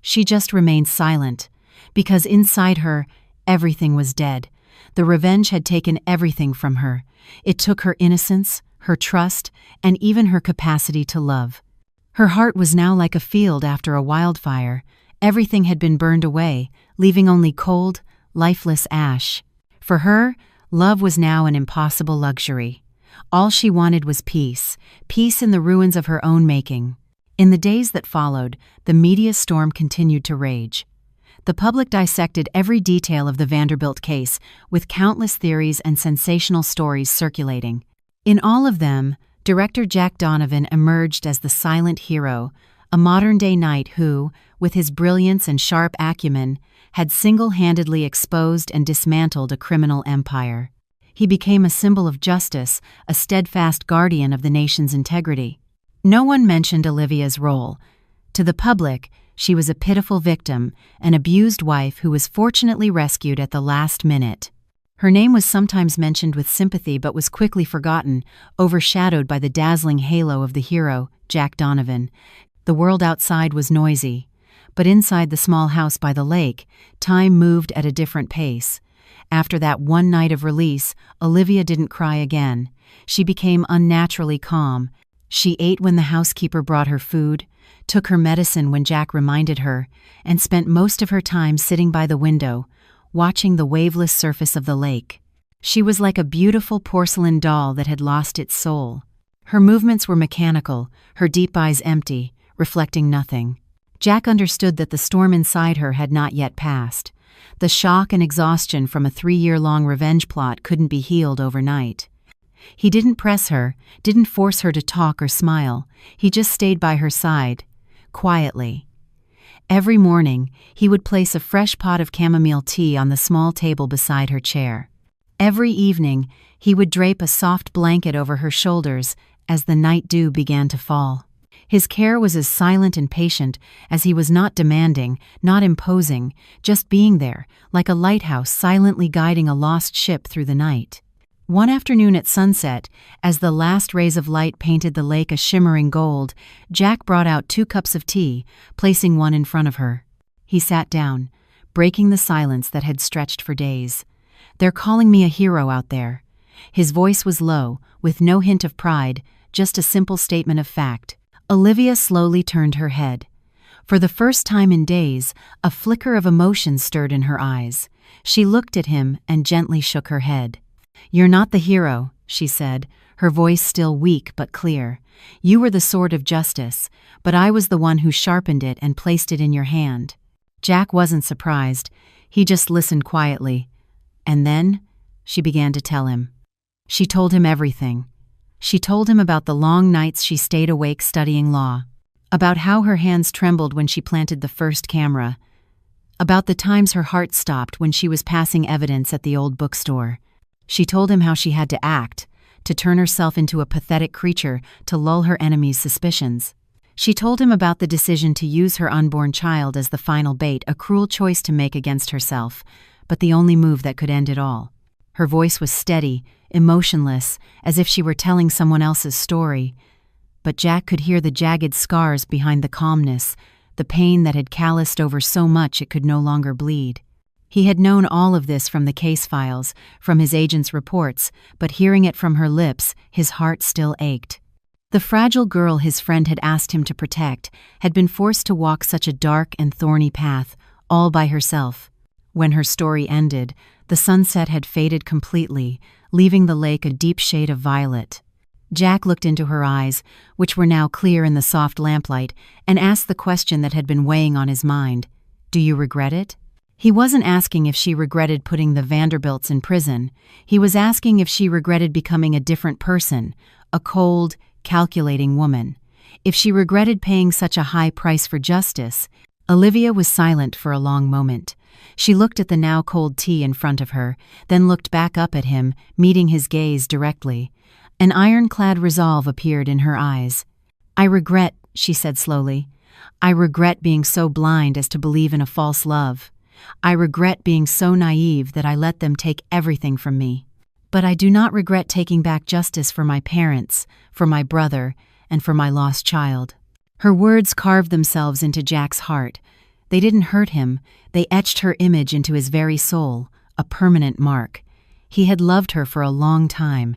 She just remained silent, because inside her, everything was dead. The revenge had taken everything from her. It took her innocence, her trust, and even her capacity to love. Her heart was now like a field after a wildfire. Everything had been burned away, leaving only cold, lifeless ash. For her, love was now an impossible luxury. All she wanted was peace, peace in the ruins of her own making. In the days that followed, the media storm continued to rage. The public dissected every detail of the Vanderbilt case, with countless theories and sensational stories circulating. In all of them, director Jack Donovan emerged as the silent hero, a modern-day knight who, with his brilliance and sharp acumen, had single-handedly exposed and dismantled a criminal empire. He became a symbol of justice, a steadfast guardian of the nation's integrity. No one mentioned Olivia's role. To the public, she was a pitiful victim, an abused wife who was fortunately rescued at the last minute. Her name was sometimes mentioned with sympathy but was quickly forgotten, overshadowed by the dazzling halo of the hero, Jack Donovan. The world outside was noisy, but inside the small house by the lake, time moved at a different pace. After that one night of release, Olivia didn't cry again. She became unnaturally calm. She ate when the housekeeper brought her food, took her medicine when Jack reminded her, and spent most of her time sitting by the window, watching the waveless surface of the lake. She was like a beautiful porcelain doll that had lost its soul. Her movements were mechanical, her deep eyes empty, reflecting nothing. Jack understood that the storm inside her had not yet passed. The shock and exhaustion from a 3-year-long revenge plot couldn't be healed overnight. He didn't press her, didn't force her to talk or smile. He just stayed by her side, quietly. Every morning, he would place a fresh pot of chamomile tea on the small table beside her chair. Every evening, he would drape a soft blanket over her shoulders as the night dew began to fall. His care was as silent and patient as he was not demanding, not imposing, just being there, like a lighthouse silently guiding a lost ship through the night. One afternoon at sunset, as the last rays of light painted the lake a shimmering gold, Jack brought out 2 cups of tea, placing one in front of her. He sat down, breaking the silence that had stretched for days. "They're calling me a hero out there." His voice was low, with no hint of pride, just a simple statement of fact. Olivia slowly turned her head. For the first time in days, a flicker of emotion stirred in her eyes. She looked at him and gently shook her head. "You're not the hero," she said, her voice still weak but clear. "You were the sword of justice, but I was the one who sharpened it and placed it in your hand." Jack wasn't surprised. He just listened quietly. And then, she began to tell him. She told him everything. She told him about the long nights she stayed awake studying law, about how her hands trembled when she planted the first camera, about the times her heart stopped when she was passing evidence at the old bookstore. She told him how she had to act, to turn herself into a pathetic creature to lull her enemies' suspicions. She told him about the decision to use her unborn child as the final bait, a cruel choice to make against herself, but the only move that could end it all. Her voice was steady, emotionless, as if she were telling someone else's story. But Jack could hear the jagged scars behind the calmness, the pain that had calloused over so much it could no longer bleed. He had known all of this from the case files, from his agent's reports, but hearing it from her lips, his heart still ached. The fragile girl his friend had asked him to protect had been forced to walk such a dark and thorny path, all by herself. When her story ended, the sunset had faded completely, leaving the lake a deep shade of violet. Jack looked into her eyes, which were now clear in the soft lamplight, and asked the question that had been weighing on his mind. "Do you regret it?" He wasn't asking if she regretted putting the Vanderbilts in prison. He was asking if she regretted becoming a different person, a cold, calculating woman. If she regretted paying such a high price for justice. Olivia was silent for a long moment. She looked at the now cold tea in front of her, then looked back up at him, meeting his gaze directly. An ironclad resolve appeared in her eyes. "I regret," she said slowly. "I regret being so blind as to believe in a false love. I regret being so naive that I let them take everything from me. But I do not regret taking back justice for my parents, for my brother, and for my lost child." Her words carved themselves into Jack's heart. They didn't hurt him, they etched her image into his very soul, a permanent mark. He had loved her for a long time.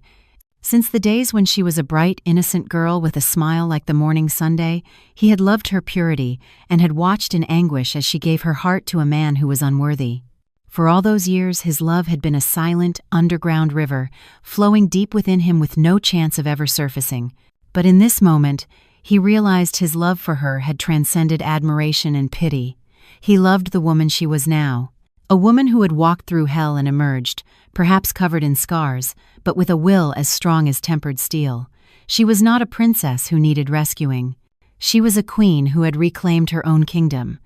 Since the days when she was a bright, innocent girl with a smile like the morning Sunday, he had loved her purity and had watched in anguish as she gave her heart to a man who was unworthy. For all those years, his love had been a silent, underground river, flowing deep within him with no chance of ever surfacing. But in this moment, he realized his love for her had transcended admiration and pity. He loved the woman she was now. A woman who had walked through hell and emerged, perhaps covered in scars, but with a will as strong as tempered steel. She was not a princess who needed rescuing. She was a queen who had reclaimed her own kingdom.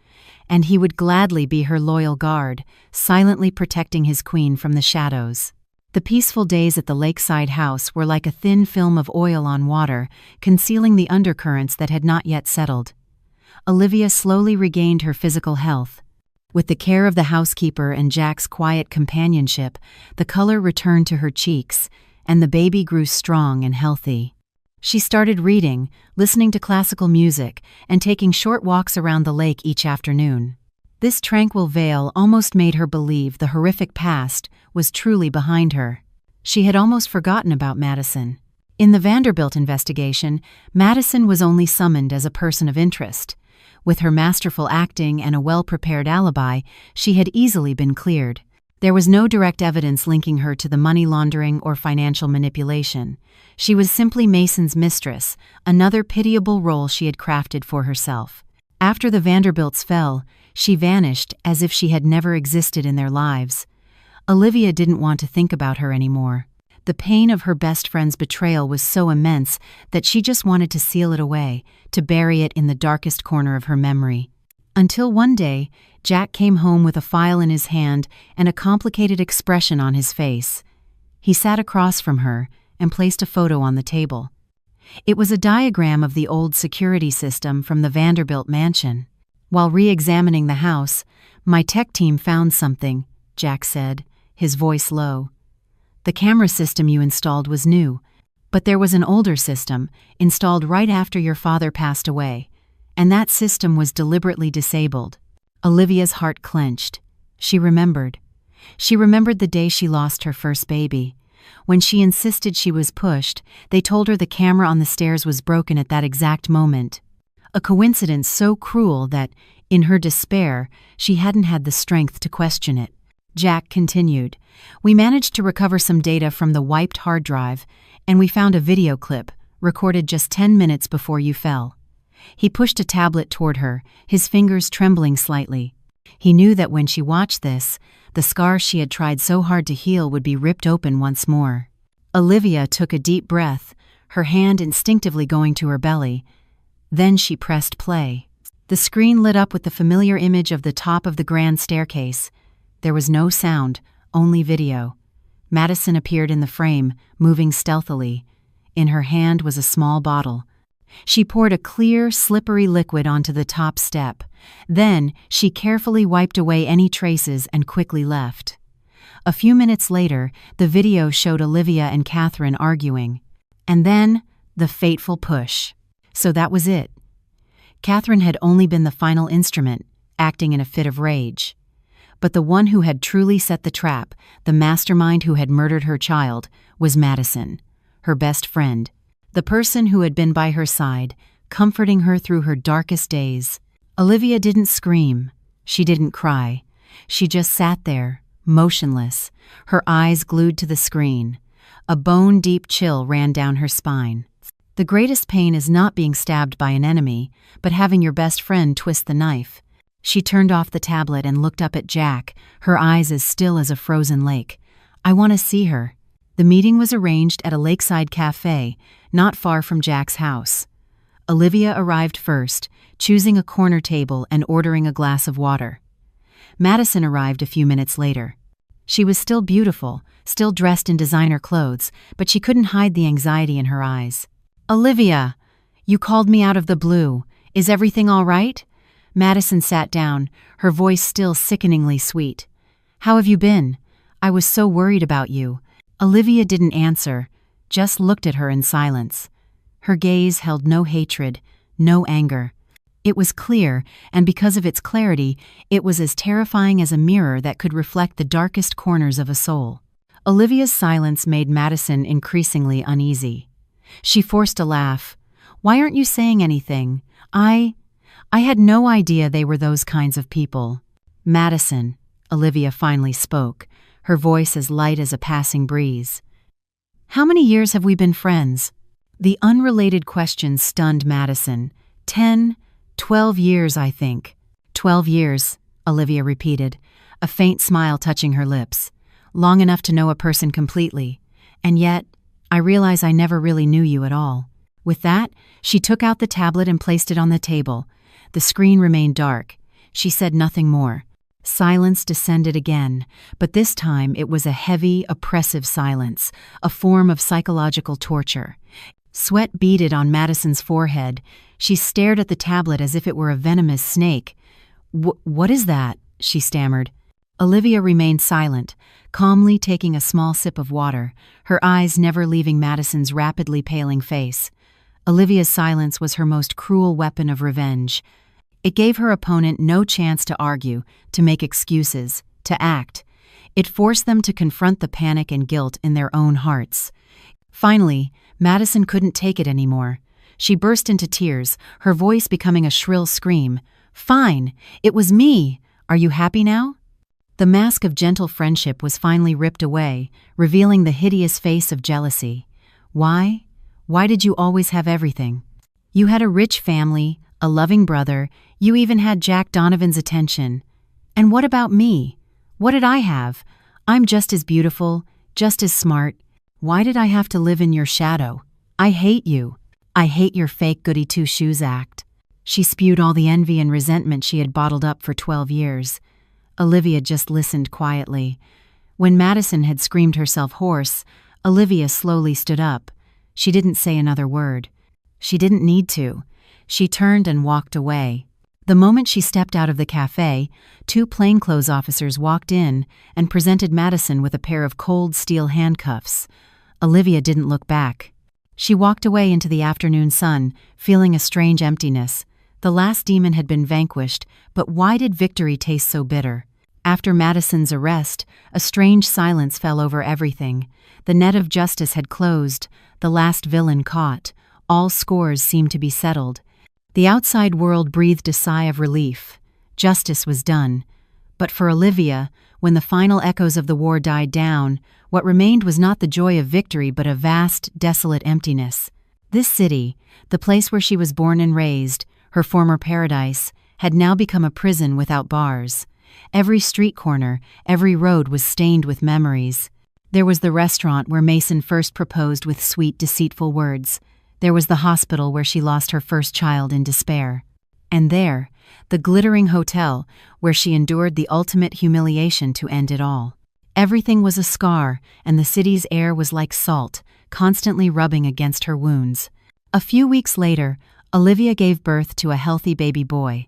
And he would gladly be her loyal guard, silently protecting his queen from the shadows. The peaceful days at the lakeside house were like a thin film of oil on water, concealing the undercurrents that had not yet settled. Olivia slowly regained her physical health. With the care of the housekeeper and Jack's quiet companionship, the color returned to her cheeks, and the baby grew strong and healthy. She started reading, listening to classical music, and taking short walks around the lake each afternoon. This tranquil veil almost made her believe the horrific past was truly behind her. She had almost forgotten about Madison. In the Vanderbilt investigation, Madison was only summoned as a person of interest. With her masterful acting and a well-prepared alibi, she had easily been cleared. There was no direct evidence linking her to the money laundering or financial manipulation. She was simply Mason's mistress, another pitiable role she had crafted for herself. After the Vanderbilts fell, She vanished as if she had never existed in their lives. Olivia didn't want to think about her anymore. The pain of her best friend's betrayal was so immense that she just wanted to seal it away, to bury it in the darkest corner of her memory. Until one day, Jack came home with a file in his hand and a complicated expression on his face. He sat across from her and placed a photo on the table. It was a diagram of the old security system from the Vanderbilt mansion. While re-examining the house, "My tech team found something," Jack said, his voice low. "The camera system you installed was new, but there was an older system installed right after your father passed away, and that system was deliberately disabled." Olivia's heart clenched. She remembered. She remembered the day she lost her first baby. When she insisted she was pushed, they told her the camera on the stairs was broken at that exact moment. A coincidence so cruel that, in her despair, she hadn't had the strength to question it. Jack continued, "We managed to recover some data from the wiped hard drive, and we found a video clip, recorded just 10 minutes before you fell." He pushed a tablet toward her, his fingers trembling slightly. He knew that when she watched this, the scar she had tried so hard to heal would be ripped open once more. Olivia took a deep breath, her hand instinctively going to her belly. Then she pressed play. The screen lit up with the familiar image of the top of the grand staircase. There was no sound, only video. Madison appeared in the frame, moving stealthily. In her hand was a small bottle. She poured a clear, slippery liquid onto the top step. Then, she carefully wiped away any traces and quickly left. A few minutes later, the video showed Olivia and Catherine arguing. And then, the fateful push. So that was it. Catherine had only been the final instrument, acting in a fit of rage. But the one who had truly set the trap, the mastermind who had murdered her child, was Madison, her best friend. The person who had been by her side, comforting her through her darkest days. Olivia didn't scream. She didn't cry. She just sat there, motionless, her eyes glued to the screen. A bone-deep chill ran down her spine. The greatest pain is not being stabbed by an enemy, but having your best friend twist the knife. She turned off the tablet and looked up at Jack, her eyes as still as a frozen lake. "I want to see her." The meeting was arranged at a lakeside cafe, not far from Jack's house. Olivia arrived first, choosing a corner table and ordering a glass of water. Madison arrived a few minutes later. She was still beautiful, still dressed in designer clothes, but she couldn't hide the anxiety in her eyes. "Olivia, you called me out of the blue. Is everything all right?" Madison sat down, her voice still sickeningly sweet. "How have you been? I was so worried about you." Olivia didn't answer, just looked at her in silence. Her gaze held no hatred, no anger. It was clear, and because of its clarity, it was as terrifying as a mirror that could reflect the darkest corners of a soul. Olivia's silence made Madison increasingly uneasy. She forced a laugh. "Why aren't you saying anything? I had no idea they were those kinds of people." "Madison," Olivia finally spoke, her voice as light as a passing breeze. "How many years have we been friends?" The unrelated question stunned Madison. 10, 12 years, I think." 12 years, Olivia repeated, a faint smile touching her lips. "Long enough to know a person completely. And yet, I realize I never really knew you at all." With that, she took out the tablet and placed it on the table. The screen remained dark. She said nothing more. Silence descended again, but this time it was a heavy, oppressive silence, a form of psychological torture. Sweat beaded on Madison's forehead. She stared at the tablet as if it were a venomous snake. What is that?" she stammered. Olivia remained silent, calmly taking a small sip of water, her eyes never leaving Madison's rapidly paling face. Olivia's silence was her most cruel weapon of revenge. It gave her opponent no chance to argue, to make excuses, to act. It forced them to confront the panic and guilt in their own hearts. Finally, Madison couldn't take it anymore. She burst into tears, her voice becoming a shrill scream. "Fine, it was me. Are you happy now?" The mask of gentle friendship was finally ripped away, revealing the hideous face of jealousy. "Why? Why did you always have everything? You had a rich family, a loving brother, you even had Jack Donovan's attention. And what about me? What did I have? I'm just as beautiful, just as smart. Why did I have to live in your shadow? I hate you. I hate your fake goody two-shoes act." She spewed all the envy and resentment she had bottled up for 12 years. Olivia just listened quietly. When Madison had screamed herself hoarse, Olivia slowly stood up. She didn't say another word. She didn't need to. She turned and walked away. The moment she stepped out of the cafe, 2 plainclothes officers walked in and presented Madison with a pair of cold steel handcuffs. Olivia didn't look back. She walked away into the afternoon sun, feeling a strange emptiness. The last demon had been vanquished, but why did victory taste so bitter? After Madison's arrest, a strange silence fell over everything. The net of justice had closed, the last villain caught. All scores seemed to be settled. The outside world breathed a sigh of relief. Justice was done. But for Olivia, when the final echoes of the war died down, what remained was not the joy of victory but a vast, desolate emptiness. This city, the place where she was born and raised, her former paradise, had now become a prison without bars. Every street corner, every road was stained with memories. There was the restaurant where Mason first proposed with sweet, deceitful words. There was the hospital where she lost her first child in despair. And there, the glittering hotel where she endured the ultimate humiliation to end it all. Everything was a scar, and the city's air was like salt, constantly rubbing against her wounds. A few weeks later, Olivia gave birth to a healthy baby boy.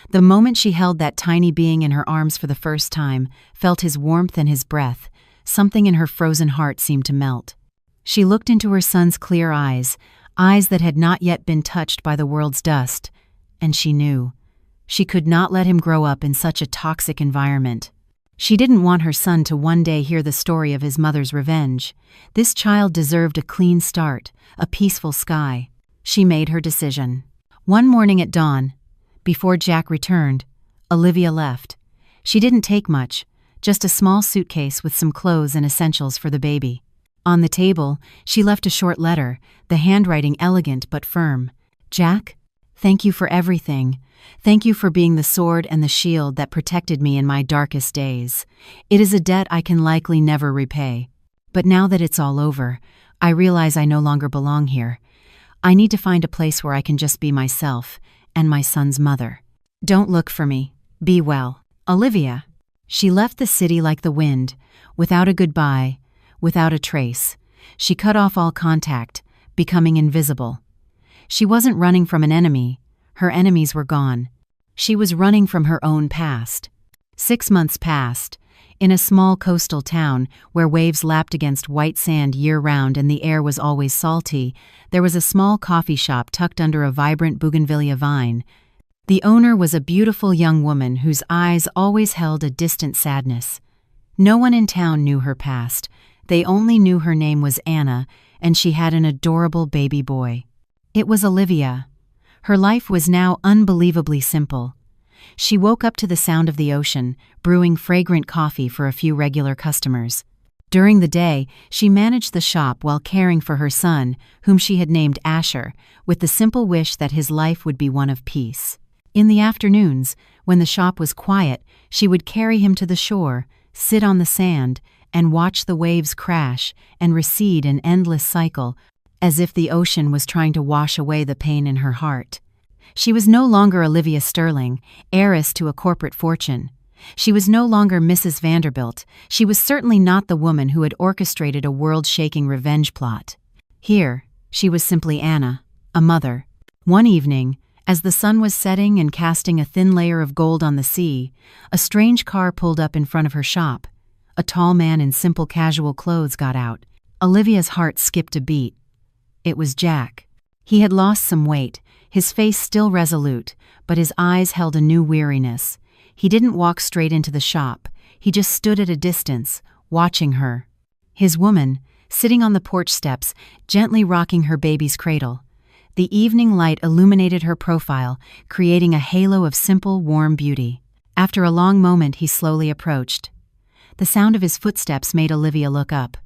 The moment she held that tiny being in her arms for the first time, felt his warmth and his breath, something in her frozen heart seemed to melt. She looked into her son's clear eyes, eyes that had not yet been touched by the world's dust, and she knew. She could not let him grow up in such a toxic environment. She didn't want her son to one day hear the story of his mother's revenge. This child deserved a clean start, a peaceful sky. She made her decision. One morning at dawn, before Jack returned, Olivia left. She didn't take much, just a small suitcase with some clothes and essentials for the baby. On the table, she left a short letter, the handwriting elegant but firm. "Jack, thank you for everything. Thank you for being the sword and the shield that protected me in my darkest days. It is a debt I can likely never repay. But now that it's all over, I realize I no longer belong here. I need to find a place where I can just be myself and my son's mother. Don't look for me. Be well. Olivia." She left the city like the wind, without a goodbye, without a trace. She cut off all contact, becoming invisible. She wasn't running from an enemy. Her enemies were gone. She was running from her own past. 6 months passed. In a small coastal town where waves lapped against white sand year-round and the air was always salty, there was a small coffee shop tucked under a vibrant bougainvillea vine. The owner was a beautiful young woman whose eyes always held a distant sadness. No one in town knew her past. They only knew her name was Anna, and she had an adorable baby boy. It was Olivia. Her life was now unbelievably simple. She woke up to the sound of the ocean, brewing fragrant coffee for a few regular customers. During the day, she managed the shop while caring for her son, whom she had named Asher, with the simple wish that his life would be one of peace. In the afternoons, when the shop was quiet, she would carry him to the shore, sit on the sand, and watch the waves crash and recede in endless cycle, as if the ocean was trying to wash away the pain in her heart. She was no longer Olivia Sterling, heiress to a corporate fortune. She was no longer Mrs. Vanderbilt. She was certainly not the woman who had orchestrated a world-shaking revenge plot. Here, she was simply Anna, a mother. One evening, as the sun was setting and casting a thin layer of gold on the sea, a strange car pulled up in front of her shop. A tall man in simple casual clothes got out. Olivia's heart skipped a beat. It was Jack. He had lost some weight, his face still resolute, but his eyes held a new weariness. He didn't walk straight into the shop. He just stood at a distance, watching her. His woman, sitting on the porch steps, gently rocking her baby's cradle. The evening light illuminated her profile, creating a halo of simple, warm beauty. After a long moment, he slowly approached. The sound of his footsteps made Olivia look up.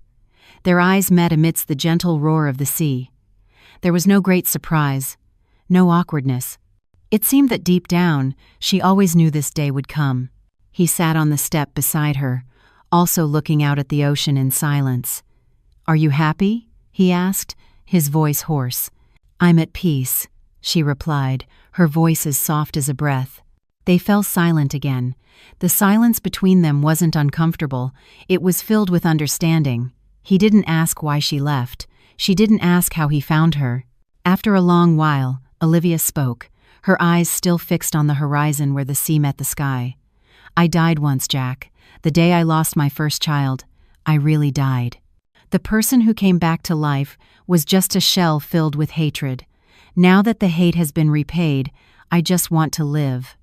Their eyes met amidst the gentle roar of the sea. There was no great surprise, no awkwardness. It seemed that deep down, she always knew this day would come. He sat on the step beside her, also looking out at the ocean in silence. "Are you happy?" he asked, his voice hoarse. "I'm at peace," she replied, her voice as soft as a breath. They fell silent again. The silence between them wasn't uncomfortable, it was filled with understanding. He didn't ask why she left. She didn't ask how he found her. After a long while, Olivia spoke, her eyes still fixed on the horizon where the sea met the sky. "I died once, Jack. The day I lost my first child. I really died. The person who came back to life was just a shell filled with hatred. Now that the hate has been repaid, I just want to live.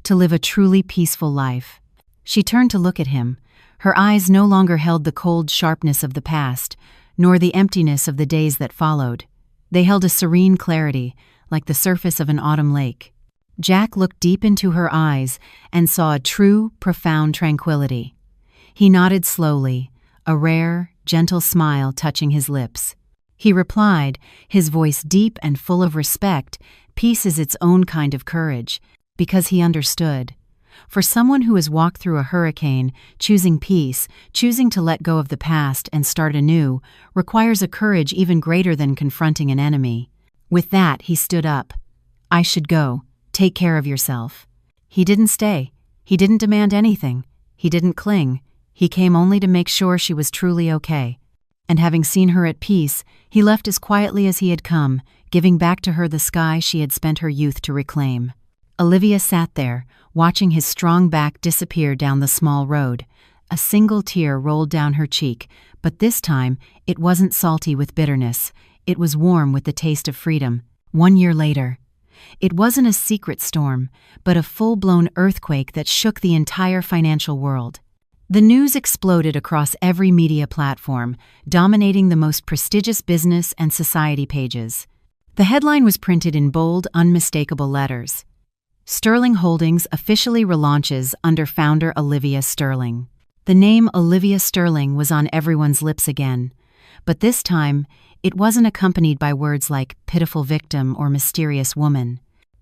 To live a truly peaceful life." She turned to look at him. Her eyes no longer held the cold sharpness of the past, nor the emptiness of the days that followed. They held a serene clarity, like the surface of an autumn lake. Jack looked deep into her eyes and saw a true, profound tranquility. He nodded slowly, a rare, gentle smile touching his lips. He replied, his voice deep and full of respect, "Peace is its own kind of courage," because he understood. For someone who has walked through a hurricane, choosing peace, choosing to let go of the past and start anew, requires a courage even greater than confronting an enemy. With that, he stood up. "I should go. Take care of yourself." He didn't stay. He didn't demand anything. He didn't cling. He came only to make sure she was truly okay. And having seen her at peace, he left as quietly as he had come, giving back to her the sky she had spent her youth to reclaim. Olivia sat there, watching his strong back disappear down the small road. A single tear rolled down her cheek, but this time it wasn't salty with bitterness. It was warm with the taste of freedom. 1 year later. It wasn't a secret storm, but a full-blown earthquake that shook the entire financial world. The news exploded across every media platform, dominating the most prestigious business and society pages. The headline was printed in bold, unmistakable letters. Sterling Holdings officially relaunches under founder Olivia Sterling. The name Olivia Sterling was on everyone's lips again, but this time, it wasn't accompanied by words like pitiful victim or mysterious woman.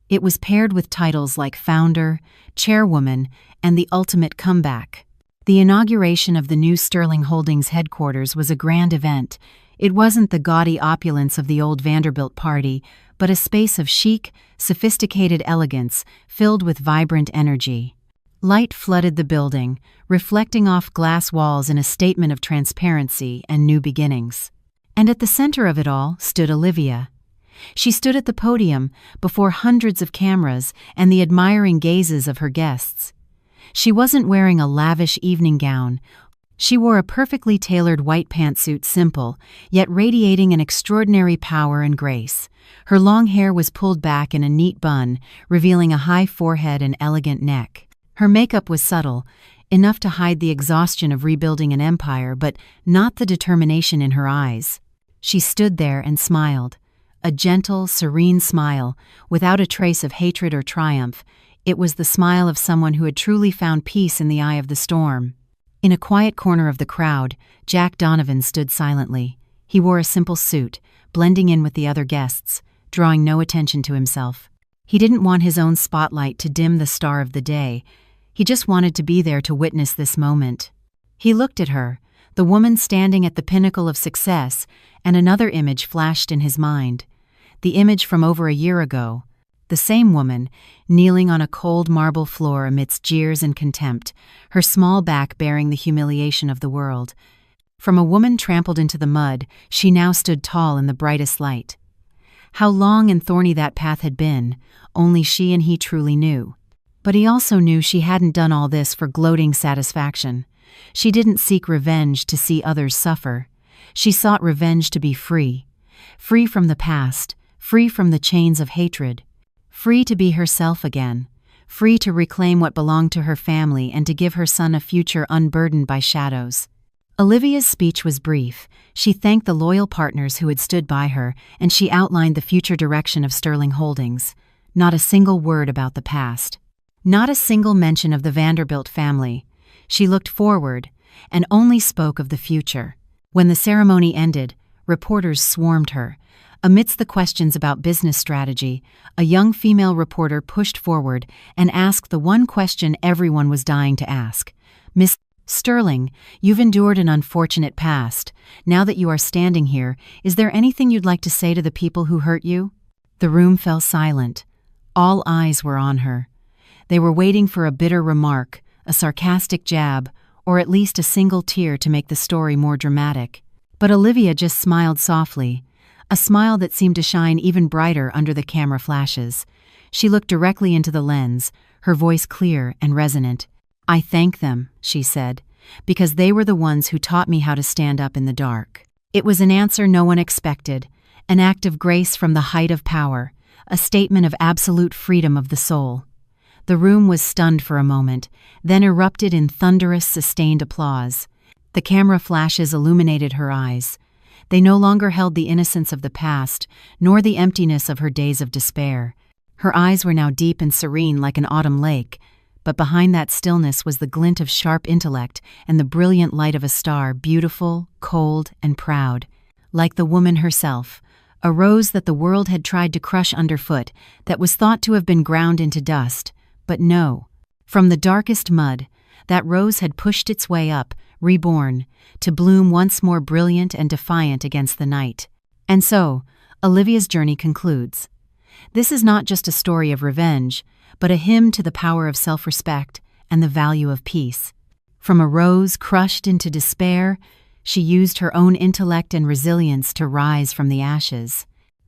It was paired with titles like founder, chairwoman, and the ultimate comeback. The inauguration of the new Sterling Holdings headquarters was a grand event. It wasn't the gaudy opulence of the old Vanderbilt party, but a space of chic, sophisticated elegance filled with vibrant energy. Light flooded the building, reflecting off glass walls in a statement of transparency and new beginnings. And at the center of it all stood Olivia. She stood at the podium before hundreds of cameras and the admiring gazes of her guests. She wasn't wearing a lavish evening gown. She wore a perfectly tailored white pantsuit, simple, yet radiating an extraordinary power and grace. Her long hair was pulled back in a neat bun, revealing a high forehead and elegant neck. Her makeup was subtle, enough to hide the exhaustion of rebuilding an empire, but not the determination in her eyes. She stood there and smiled. A gentle, serene smile, without a trace of hatred or triumph. It was the smile of someone who had truly found peace in the eye of the storm. In a quiet corner of the crowd, Jack Donovan stood silently. He wore a simple suit, blending in with the other guests, drawing no attention to himself. He didn't want his own spotlight to dim the star of the day. He just wanted to be there to witness this moment. He looked at her, the woman standing at the pinnacle of success, and another image flashed in his mind. The image from over a year ago. The same woman, kneeling on a cold marble floor amidst jeers and contempt, her small back bearing the humiliation of the world. From a woman trampled into the mud, she now stood tall in the brightest light. How long and thorny that path had been, only she and he truly knew. But he also knew she hadn't done all this for gloating satisfaction. She didn't seek revenge to see others suffer. She sought revenge to be free. Free from the past, free from the chains of hatred. Free to be herself again, free to reclaim what belonged to her family and to give her son a future unburdened by shadows. Olivia's speech was brief. She thanked the loyal partners who had stood by her, and she outlined the future direction of Sterling Holdings. Not a single word about the past. Not a single mention of the Vanderbilt family. She looked forward, and only spoke of the future. When the ceremony ended, reporters swarmed her. Amidst the questions about business strategy, a young female reporter pushed forward and asked the one question everyone was dying to ask. Miss Sterling, you've endured an unfortunate past. Now that you are standing here, is there anything you'd like to say to the people who hurt you? The room fell silent. All eyes were on her. They were waiting for a bitter remark, a sarcastic jab, or at least a single tear to make the story more dramatic. But Olivia just smiled softly, a smile that seemed to shine even brighter under the camera flashes. She looked directly into the lens, her voice clear and resonant. "I thank them," she said, "because they were the ones who taught me how to stand up in the dark." It was an answer no one expected, an act of grace from the height of power, a statement of absolute freedom of the soul. The room was stunned for a moment, then erupted in thunderous, sustained applause. The camera flashes illuminated her eyes. They no longer held the innocence of the past, nor the emptiness of her days of despair. Her eyes were now deep and serene like an autumn lake, but behind that stillness was the glint of sharp intellect and the brilliant light of a star, beautiful, cold, and proud. Like the woman herself, a rose that the world had tried to crush underfoot, that was thought to have been ground into dust. But no. From the darkest mud, that rose had pushed its way up, reborn, to bloom once more brilliant and defiant against the night. And so, Olivia's journey concludes. This is not just a story of revenge, but a hymn to the power of self-respect and the value of peace. From a rose crushed into despair, she used her own intellect and resilience to rise from the ashes.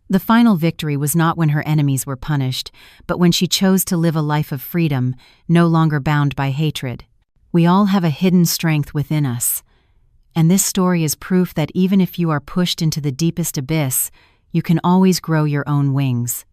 The final victory was not when her enemies were punished, but when she chose to live a life of freedom, no longer bound by hatred. We all have a hidden strength within us, and this story is proof that even if you are pushed into the deepest abyss, you can always grow your own wings.